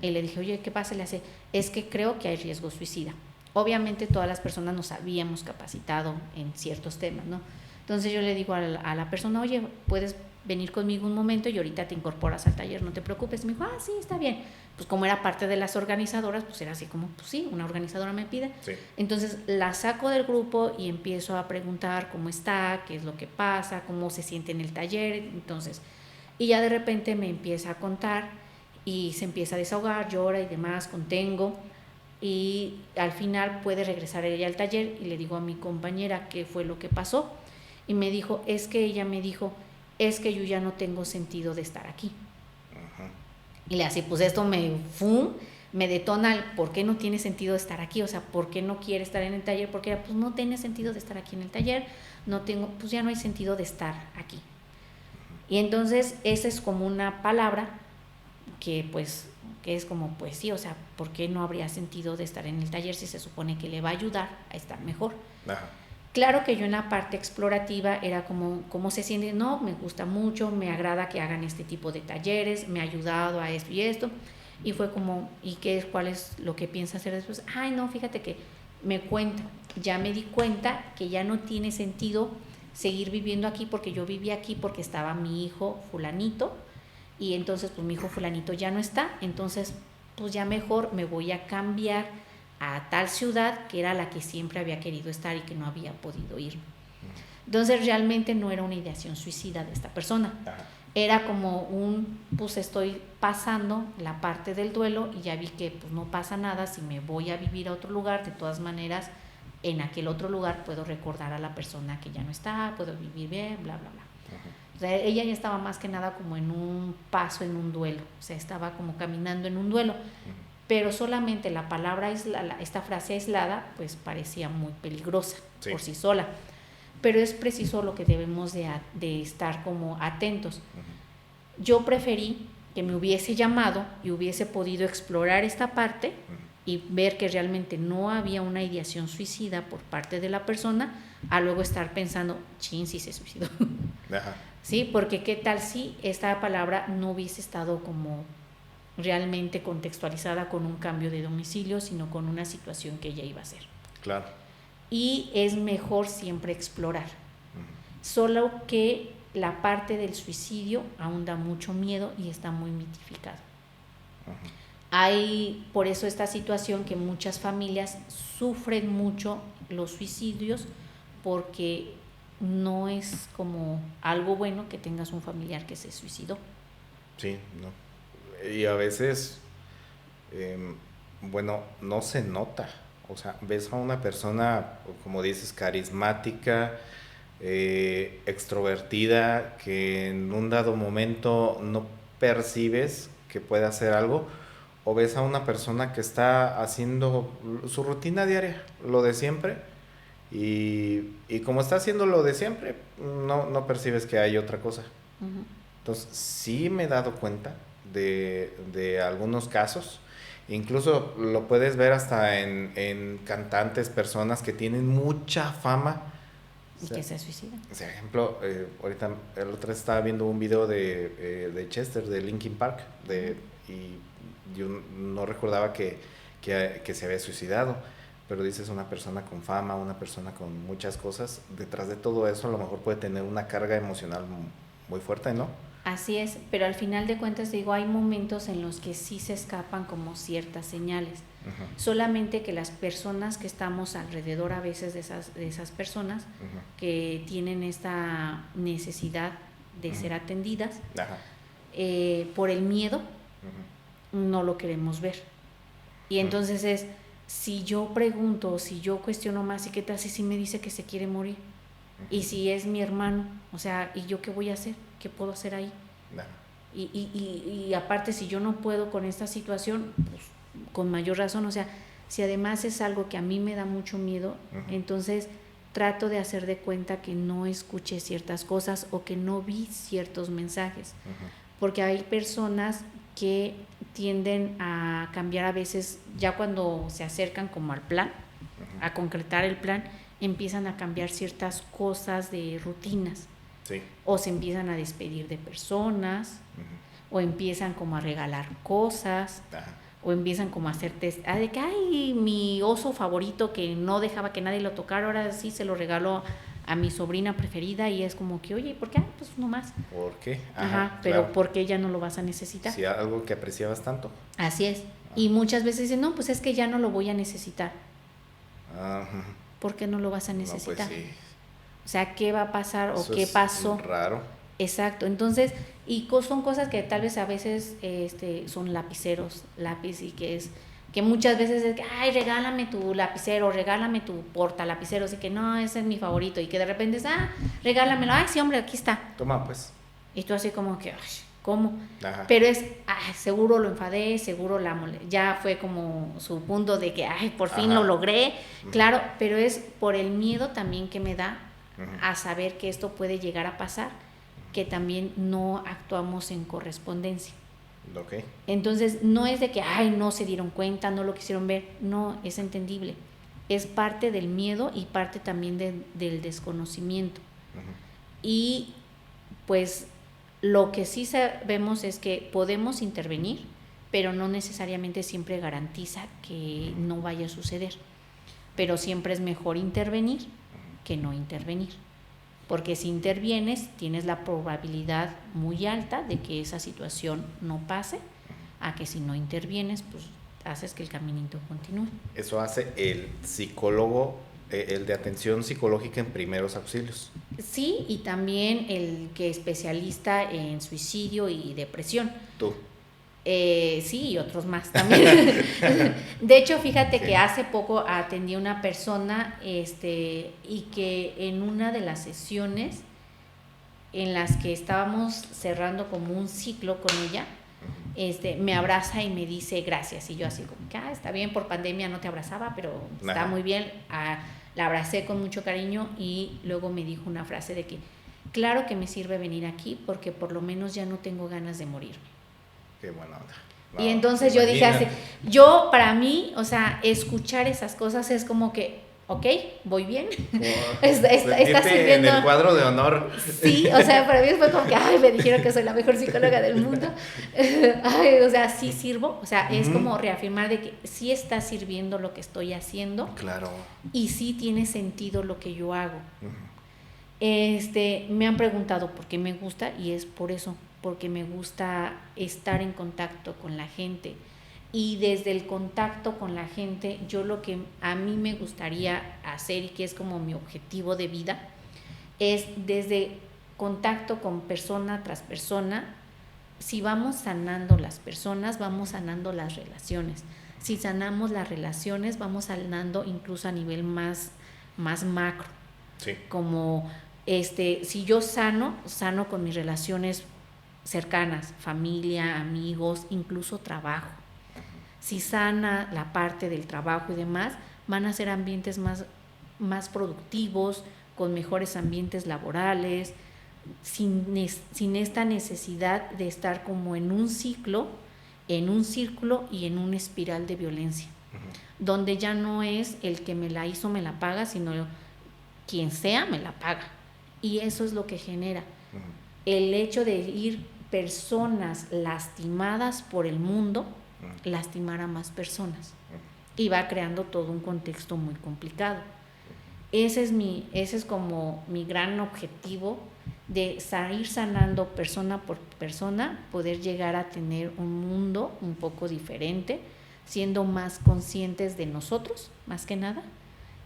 Y le dije: oye, ¿qué pasa? Le hace: es que creo que hay riesgo suicida. Obviamente todas las personas nos habíamos capacitado en ciertos temas, ¿no? Entonces yo le digo a la persona: oye, puedes venir conmigo un momento y ahorita te incorporas al taller, no te preocupes. Y me dijo: ah, sí, está bien. Pues como era parte de las organizadoras, pues era así como, pues sí, una organizadora me pide. Sí. Entonces la saco del grupo y empiezo a preguntar cómo está, qué es lo que pasa, cómo se siente en el taller. Entonces, y ya de repente me empieza a contar y se empieza a desahogar, llora y demás, contengo. Y al final puede regresar ella al taller y le digo a mi compañera qué fue lo que pasó. Y me dijo: es que ella me dijo, es que yo ya no tengo sentido de estar aquí. Ajá. Y le hace, pues esto me detona el por qué no tiene sentido de estar aquí, o sea, por qué no quiere estar en el taller, porque pues no tiene sentido de estar aquí en el taller, pues ya no hay sentido de estar aquí. Y entonces esa es como una palabra que es como, pues sí, o sea, ¿por qué no habría sentido de estar en el taller si se supone que le va a ayudar a estar mejor? Ajá. Claro que yo en la parte explorativa era como, ¿cómo se siente? No, me gusta mucho, me agrada que hagan este tipo de talleres, me ha ayudado a esto y esto. Y fue como, ¿cuál es lo que piensa hacer después? Ay, no, fíjate que ya me di cuenta que ya no tiene sentido seguir viviendo aquí, porque yo vivía aquí porque estaba mi hijo fulanito, y entonces pues mi hijo fulanito ya no está, entonces pues ya mejor me voy a cambiar a tal ciudad que era la que siempre había querido estar y que no había podido ir. Entonces realmente no era una ideación suicida de esta persona. Ajá. Era como pues estoy pasando la parte del duelo y ya vi que pues no pasa nada si me voy a vivir a otro lugar. De todas maneras, en aquel otro lugar puedo recordar a la persona que ya no está, puedo vivir bien, bla, bla, bla. Ajá. O sea, ella ya estaba más que nada como en un paso, en un duelo. O sea, estaba como caminando en un duelo. Ajá. Pero solamente la palabra esta frase aislada, pues parecía muy peligrosa, sí, por sí sola. Pero es preciso lo que debemos de estar como atentos. Uh-huh. Yo preferí que me hubiese llamado y hubiese podido explorar esta parte, uh-huh, y ver que realmente no había una ideación suicida por parte de la persona, a luego estar pensando, chin, sí se suicidó. Ajá. Sí, porque qué tal si esta palabra no hubiese estado como realmente contextualizada con un cambio de domicilio, sino con una situación que ella iba a hacer. Claro. Y es mejor siempre explorar. Uh-huh. Solo que la parte del suicidio aún da mucho miedo y está muy mitificado. Uh-huh. Hay por eso esta situación que muchas familias sufren mucho los suicidios, porque no es como algo bueno que tengas un familiar que se suicidó. Sí, no. Y a veces, no se nota. O sea, ves a una persona, como dices, carismática, extrovertida, que en un dado momento no percibes que puede hacer algo, o ves a una persona que está haciendo su rutina diaria, lo de siempre, y como está haciendo lo de siempre, no percibes que hay otra cosa. Uh-huh. Entonces, sí me he dado cuenta de algunos casos. Incluso lo puedes ver hasta en cantantes, personas que tienen mucha fama y que se suicidan. Por ejemplo, ahorita el otro día estaba viendo un video de Chester, de Linkin Park, y yo no recordaba que se había suicidado, pero dices, una persona con fama, una persona con muchas cosas, detrás de todo eso a lo mejor puede tener una carga emocional muy fuerte, ¿no? Así es, pero al final de cuentas, digo, hay momentos en los que sí se escapan como ciertas señales. Uh-huh. Solamente que las personas que estamos alrededor a veces de esas personas, uh-huh, que tienen esta necesidad de, uh-huh, ser atendidas, uh-huh, por el miedo, uh-huh, no lo queremos ver. Y entonces si yo pregunto, si yo cuestiono más, ¿y qué tal si me dice que se quiere morir? Y si es mi hermano, o sea, ¿y yo qué voy a hacer? ¿Qué puedo hacer ahí? No. Y aparte, si yo no puedo con esta situación, pues con mayor razón, o sea, si además es algo que a mí me da mucho miedo, entonces trato de hacer de cuenta que no escuché ciertas cosas o que no vi ciertos mensajes, porque hay personas que tienden a cambiar a veces, ya cuando se acercan como al plan, a concretar el plan, empiezan a cambiar ciertas cosas de rutinas. Sí. O se empiezan a despedir de personas, o empiezan como a regalar cosas, o empiezan como a hacer test, de que, ay, mi oso favorito que no dejaba que nadie lo tocara, ahora sí se lo regaló a mi sobrina preferida, y es como que, oye, ¿por qué? Pues nomás. ¿Por qué? Pero claro. ¿por qué ya no lo vas a necesitar? Sí, algo que apreciabas tanto. Así es. Y muchas veces dicen, no, pues es que ya no lo voy a necesitar. ¿Por qué no lo vas a necesitar? No, pues sí. O sea, ¿qué va a pasar o Eso qué es pasó? Raro. Exacto. Entonces, y son cosas que tal vez a veces son lapiceros, lápiz, y que muchas veces es que, ay, regálame tu lapicero, regálame tu porta lapicero, así que no, ese es mi favorito, y que de repente es, regálamelo, ay, sí, hombre, aquí está. Toma, pues. Y tú así como que, ay, ¿cómo? Ajá. Pero es, seguro lo enfadé, seguro ya fue como su punto de que, ay, por fin lo logré, claro, pero es por el miedo también que me da a saber que esto puede llegar a pasar, que también no actuamos en correspondencia. Okay. Entonces, no es de que, ay, no se dieron cuenta, no lo quisieron ver, no, es entendible. Es parte del miedo y parte también del desconocimiento. Y pues lo que sí sabemos es que podemos intervenir, pero no necesariamente siempre garantiza que no vaya a suceder. Pero siempre es mejor intervenir que no intervenir. Porque si intervienes, tienes la probabilidad muy alta de que esa situación no pase, a que si no intervienes, pues haces que el caminito continúe. Eso hace el psicólogo, el de atención psicológica en primeros auxilios. Sí, y también el que es especialista en suicidio y depresión. ¿Tú? Sí, y otros más también. De hecho, fíjate que hace poco atendí a una persona y que en una de las sesiones en las que estábamos cerrando como un ciclo con ella, me abraza y me dice gracias, y yo así como que está bien, por pandemia no te abrazaba, pero está muy bien. La abracé con mucho cariño y luego me dijo una frase de que claro que me sirve venir aquí porque por lo menos ya no tengo ganas de morirme. Qué buena onda. No, y entonces yo dije así, para mí, o sea, escuchar esas cosas es como que, ok, voy bien. Está sirviendo. En el cuadro de honor. Sí, o sea, para mí fue como que, me dijeron que soy la mejor psicóloga del mundo. O sea, sí sirvo, o sea, es como reafirmar de que sí está sirviendo lo que estoy haciendo. Claro. Y sí tiene sentido lo que yo hago. Me han preguntado por qué me gusta, y es por eso, porque me gusta estar en contacto con la gente, y desde el contacto con la gente, yo lo que a mí me gustaría hacer y que es como mi objetivo de vida, es desde contacto con persona tras persona. Si vamos sanando las personas, vamos sanando las relaciones. Si sanamos las relaciones, vamos sanando incluso a nivel más macro. Sí. Como si yo sano con mis relaciones cercanas, familia, amigos, incluso trabajo. Si sana la parte del trabajo y demás, van a ser ambientes más productivos, con mejores ambientes laborales, sin esta necesidad de estar como en un ciclo, en un círculo y en una espiral de violencia, donde ya no es el que me la hizo me la paga, sino quien sea me la paga. Y eso es lo que genera el hecho de ir personas lastimadas por el mundo, lastimar a más personas, y va creando todo un contexto muy complicado. Ese es como mi gran objetivo, de ir sanando persona por persona, poder llegar a tener un mundo un poco diferente, siendo más conscientes de nosotros, más que nada,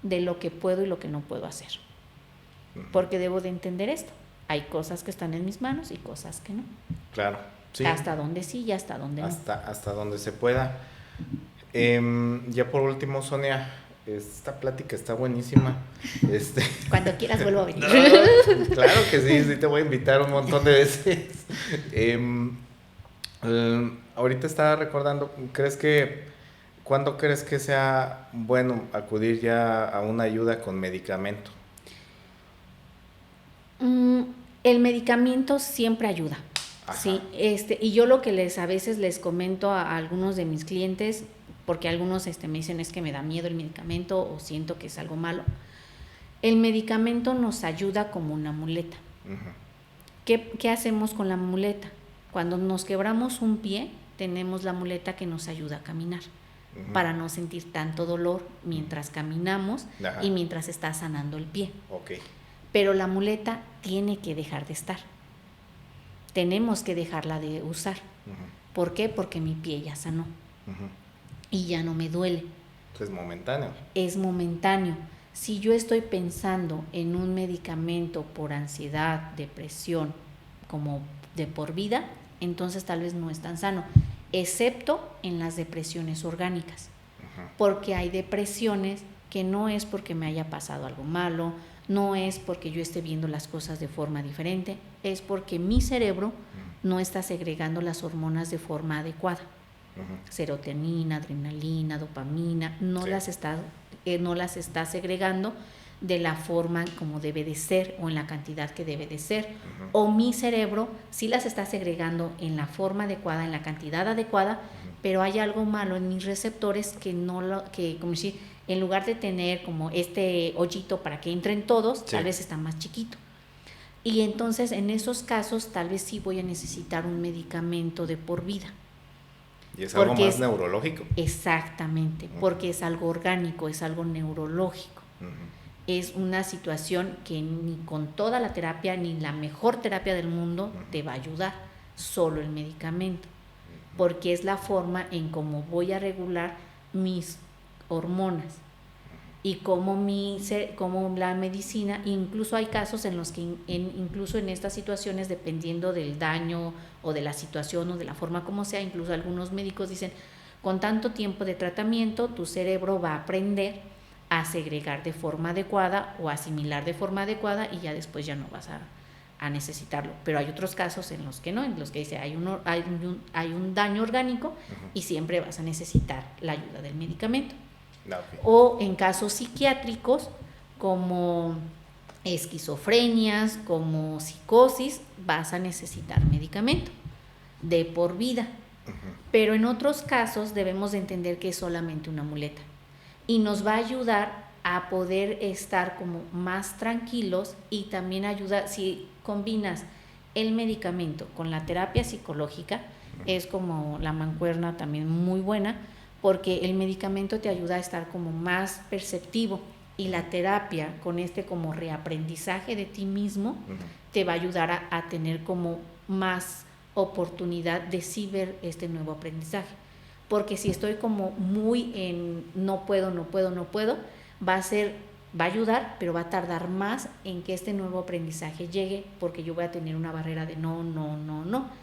de lo que puedo y lo que no puedo hacer. Porque debo de entender esto. Hay cosas que están en mis manos y cosas que no. Claro. Sí. Hasta donde sí y hasta donde no. Hasta donde se pueda. Ya por último, Sonia, Esta plática está buenísima. Cuando quieras vuelvo a venir. No, claro que sí te voy a invitar un montón de veces. Ahorita estaba recordando, ¿cuándo crees que sea bueno acudir ya a una ayuda con medicamento? El medicamento siempre ayuda. Ajá. Sí, y yo lo que a veces les comento a algunos de mis clientes, porque algunos me dicen es que me da miedo el medicamento o siento que es algo malo. El medicamento nos ayuda como una muleta. Uh-huh. ¿Qué hacemos con la muleta? Cuando nos quebramos un pie, tenemos la muleta que nos ayuda a caminar, uh-huh, para no sentir tanto dolor mientras caminamos, ajá, y mientras está sanando el pie. Okay. Pero la muleta tiene que dejar de estar. Tenemos que dejarla de usar. Uh-huh. ¿Por qué? Porque mi pie ya sanó. Uh-huh. Y ya no me duele. Es momentáneo. Es momentáneo. Si yo estoy pensando en un medicamento por ansiedad, depresión, como de por vida, entonces tal vez no es tan sano, excepto en las depresiones orgánicas. Uh-huh. Porque hay depresiones que no es porque me haya pasado algo malo, no es porque yo esté viendo las cosas de forma diferente, es porque mi cerebro no está segregando las hormonas de forma adecuada. Uh-huh. Serotonina, adrenalina, dopamina, no, sí, no las está segregando de la forma como debe de ser o en la cantidad que debe de ser. Uh-huh. O mi cerebro sí las está segregando en la forma adecuada, en la cantidad adecuada, uh-huh, pero hay algo malo en mis receptores que como si en lugar de tener como este hoyito para que entren todos, sí, tal vez está más chiquito. Y entonces en esos casos tal vez sí voy a necesitar un medicamento de por vida. Y es algo más neurológico. Exactamente, uh-huh, porque es algo orgánico, es algo neurológico. Uh-huh. Es una situación que ni con toda la terapia, ni la mejor terapia del mundo, uh-huh, te va a ayudar, solo el medicamento. Uh-huh. Porque es la forma en cómo voy a regular mis hormonas. Uh-huh. Y como la medicina, incluso hay casos en los que incluso en estas situaciones, dependiendo del daño o de la situación o de la forma como sea, incluso algunos médicos dicen, con tanto tiempo de tratamiento, tu cerebro va a aprender a segregar de forma adecuada o asimilar de forma adecuada y ya después ya no vas a necesitarlo. Pero hay otros casos en los que no, en los que dice hay un daño orgánico, uh-huh, y siempre vas a necesitar la ayuda del medicamento. Okay. O en casos psiquiátricos como esquizofrenias, como psicosis, vas a necesitar medicamento de por vida. Uh-huh. Pero en otros casos debemos de entender que es solamente una muleta y nos va a ayudar a poder estar como más tranquilos y también ayuda, si combinas el medicamento con la terapia psicológica, uh-huh, es como la mancuerna también muy buena, porque el medicamento te ayuda a estar como más perceptivo y la terapia con como reaprendizaje de ti mismo, uh-huh, te va a ayudar a tener como más oportunidad de sí ver este nuevo aprendizaje. Porque si estoy como muy en no puedo, va a ayudar, pero va a tardar más en que este nuevo aprendizaje llegue, porque yo voy a tener una barrera de no.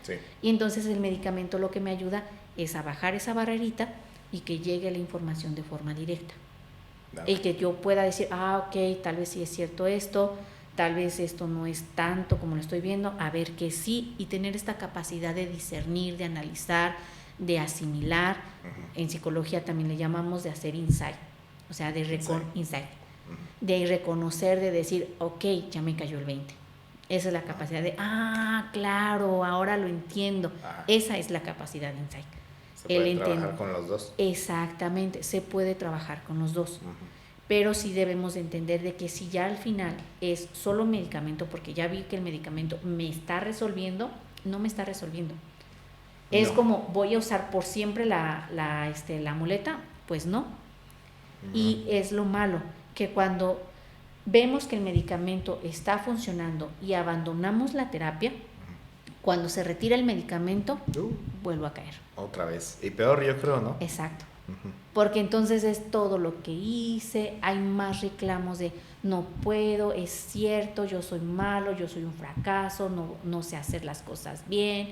Sí. Y entonces el medicamento lo que me ayuda es a bajar esa barrerita y que llegue la información de forma directa. Y que yo pueda decir, ok, tal vez sí es cierto esto, tal vez esto no es tanto como lo estoy viendo, a ver que sí, y tener esta capacidad de discernir, de analizar, de asimilar. Uh-huh. En psicología también le llamamos de hacer insight, o sea, de insight. Uh-huh. De reconocer, de decir, ok, ya me cayó el 20. Esa es la capacidad de, claro, ahora lo entiendo. Uh-huh. Esa es la capacidad de insight. Se puede trabajar con los dos. Exactamente, se puede trabajar con los dos. Uh-huh. Pero sí debemos de entender de que si ya al final es solo medicamento, porque ya vi que el medicamento me está resolviendo, no me está resolviendo. Es como, voy a usar por siempre la muleta, pues no. Y es lo malo, que cuando vemos que el medicamento está funcionando y abandonamos la terapia, cuando se retira el medicamento, vuelvo a caer. Otra vez. Y peor, yo creo, ¿no? Exacto. Uh-huh. Porque entonces es todo lo que hice, hay más reclamos de, no puedo, es cierto, yo soy malo, yo soy un fracaso, no sé hacer las cosas bien,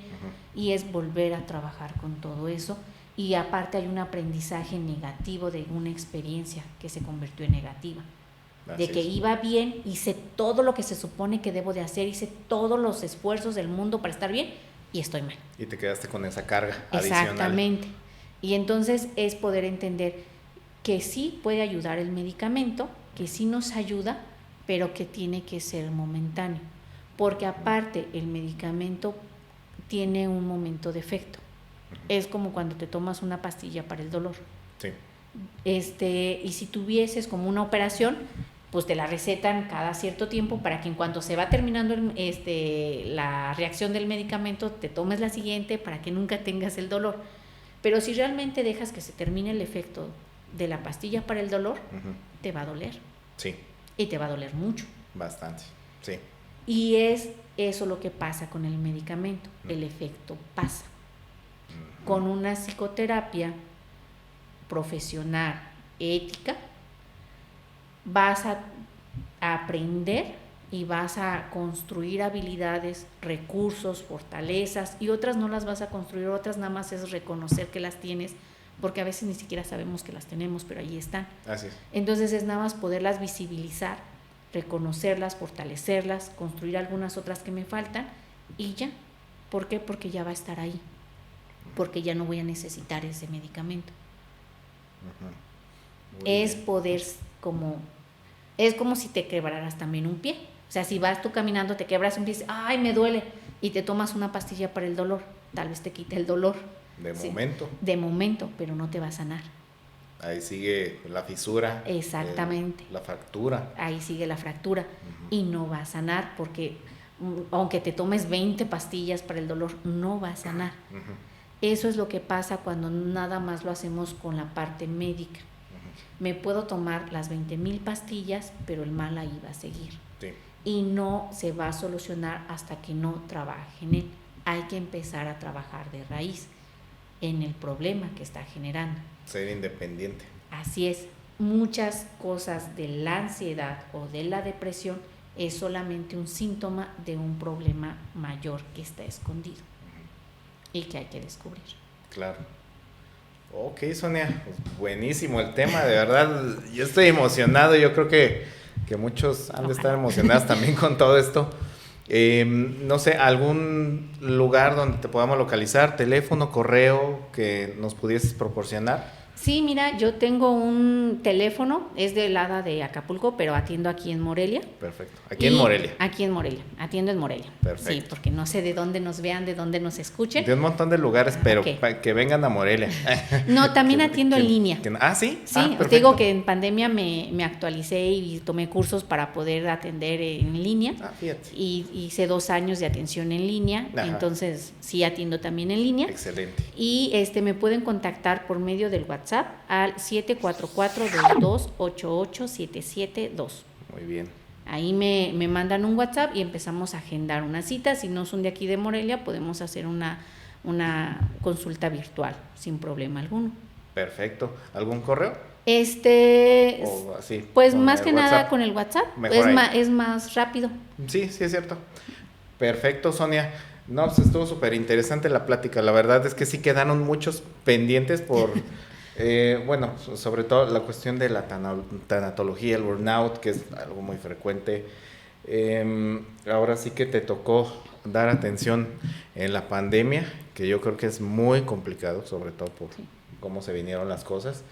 y es volver a trabajar con todo eso. Y aparte hay un aprendizaje negativo de una experiencia que se convirtió en negativa. Así de que es. iba bien, hice todo lo que se supone que debo de hacer, hice todos los esfuerzos del mundo para estar bien y estoy mal. Y te quedaste con esa carga adicional. Exactamente. Y entonces es poder entender que sí puede ayudar el medicamento, que sí nos ayuda, pero que tiene que ser momentáneo. Porque aparte el medicamento tiene un momento de efecto. Es como cuando te tomas una pastilla para el dolor. Sí. Y si tuvieses como una operación, pues te la recetan cada cierto tiempo para que en cuanto se va terminando la reacción del medicamento, te tomes la siguiente para que nunca tengas el dolor. Pero si realmente dejas que se termine el efecto de la pastilla para el dolor, te va a doler. Sí. Y te va a doler mucho. Bastante, sí. Y es eso lo que pasa con el medicamento, el efecto pasa. Con una psicoterapia profesional, ética, vas a aprender y vas a construir habilidades, recursos, fortalezas, y otras no las vas a construir, otras nada más es reconocer que las tienes, porque a veces ni siquiera sabemos que las tenemos, pero ahí están. Así es. Entonces es nada más poderlas visibilizar, reconocerlas, fortalecerlas, construir algunas otras que me faltan y ya. ¿Por qué? Porque ya va a estar ahí, porque ya no voy a necesitar ese medicamento. Es bien. poder es como si te quebraras también un pie. O sea, si vas tú caminando, te quebras un pie, ¡ay, me duele! Y te tomas una pastilla para el dolor, tal vez te quite el dolor. De Sí, momento. de momento, pero no te va a sanar. Ahí sigue la fisura. Exactamente. La fractura. Ahí sigue la fractura y no va a sanar porque aunque te tomes 20 pastillas para el dolor, no va a sanar. Eso es lo que pasa cuando nada más lo hacemos con la parte médica. Me puedo tomar las 20,000 pastillas, pero el mal ahí va a seguir. Sí. Y no se va a solucionar hasta que no trabaje en él. Hay que empezar a trabajar de raíz en el problema que está generando. Ser independiente. Así es. Muchas cosas de la ansiedad o de la depresión es solamente un síntoma de un problema mayor que está escondido y que hay que descubrir. Claro. Ok, Sonia, pues buenísimo el tema, de verdad, yo estoy emocionado, yo creo que muchos han de estar emocionados también con todo esto. No sé, algún lugar donde te podamos localizar, teléfono, correo que nos pudieses proporcionar. Sí, mira, yo tengo un teléfono, es del ADA de Acapulco, pero atiendo aquí en Morelia. Perfecto. Aquí en Morelia. Aquí en Morelia, atiendo en Morelia. Perfecto. Sí, porque no sé de dónde nos vean, de dónde nos escuchen. De un montón de lugares, pero Okay. que vengan a Morelia. No, también atiendo en línea. ¿Sí? Sí, te digo que en pandemia me actualicé y tomé cursos para poder atender en línea. Fíjate. Y hice 2 años de atención en línea, entonces sí atiendo también en línea. Excelente. Y me pueden contactar por medio del WhatsApp al 744-2288-772. Muy bien. Ahí me mandan un WhatsApp y empezamos a agendar una cita. Si no son de aquí de Morelia, podemos hacer una consulta virtual sin problema alguno. Perfecto. ¿Algún correo? O así, pues más que nada con el WhatsApp, es más rápido. Sí, es cierto. Perfecto, Sonia. No, pues estuvo súper interesante la plática. La verdad es que sí quedaron muchos pendientes por, bueno, sobre todo la cuestión de la tanatología, el burnout, que es algo muy frecuente. Ahora sí que te tocó dar atención en la pandemia, que yo creo que es muy complicado, sobre todo por cómo se vinieron las cosas.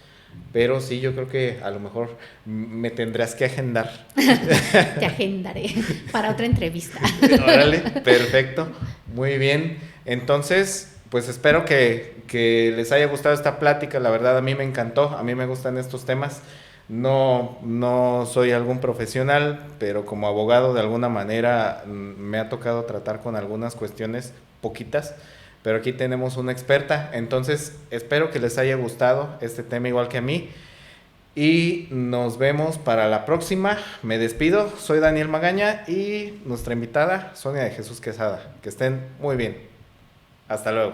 Pero sí, yo creo que a lo mejor me tendrás que agendar. Te agendaré para otra entrevista. Órale, perfecto, muy bien. Entonces, pues espero que les haya gustado esta plática. La verdad, a mí me encantó, a mí me gustan estos temas. No soy algún profesional, pero como abogado de alguna manera me ha tocado tratar con algunas cuestiones, poquitas, pero aquí tenemos una experta. Entonces espero que les haya gustado este tema igual que a mí y nos vemos para la próxima. Me despido, soy Daniel Magaña y nuestra invitada Sonia de Jesús Quesada. Que estén muy bien, hasta luego.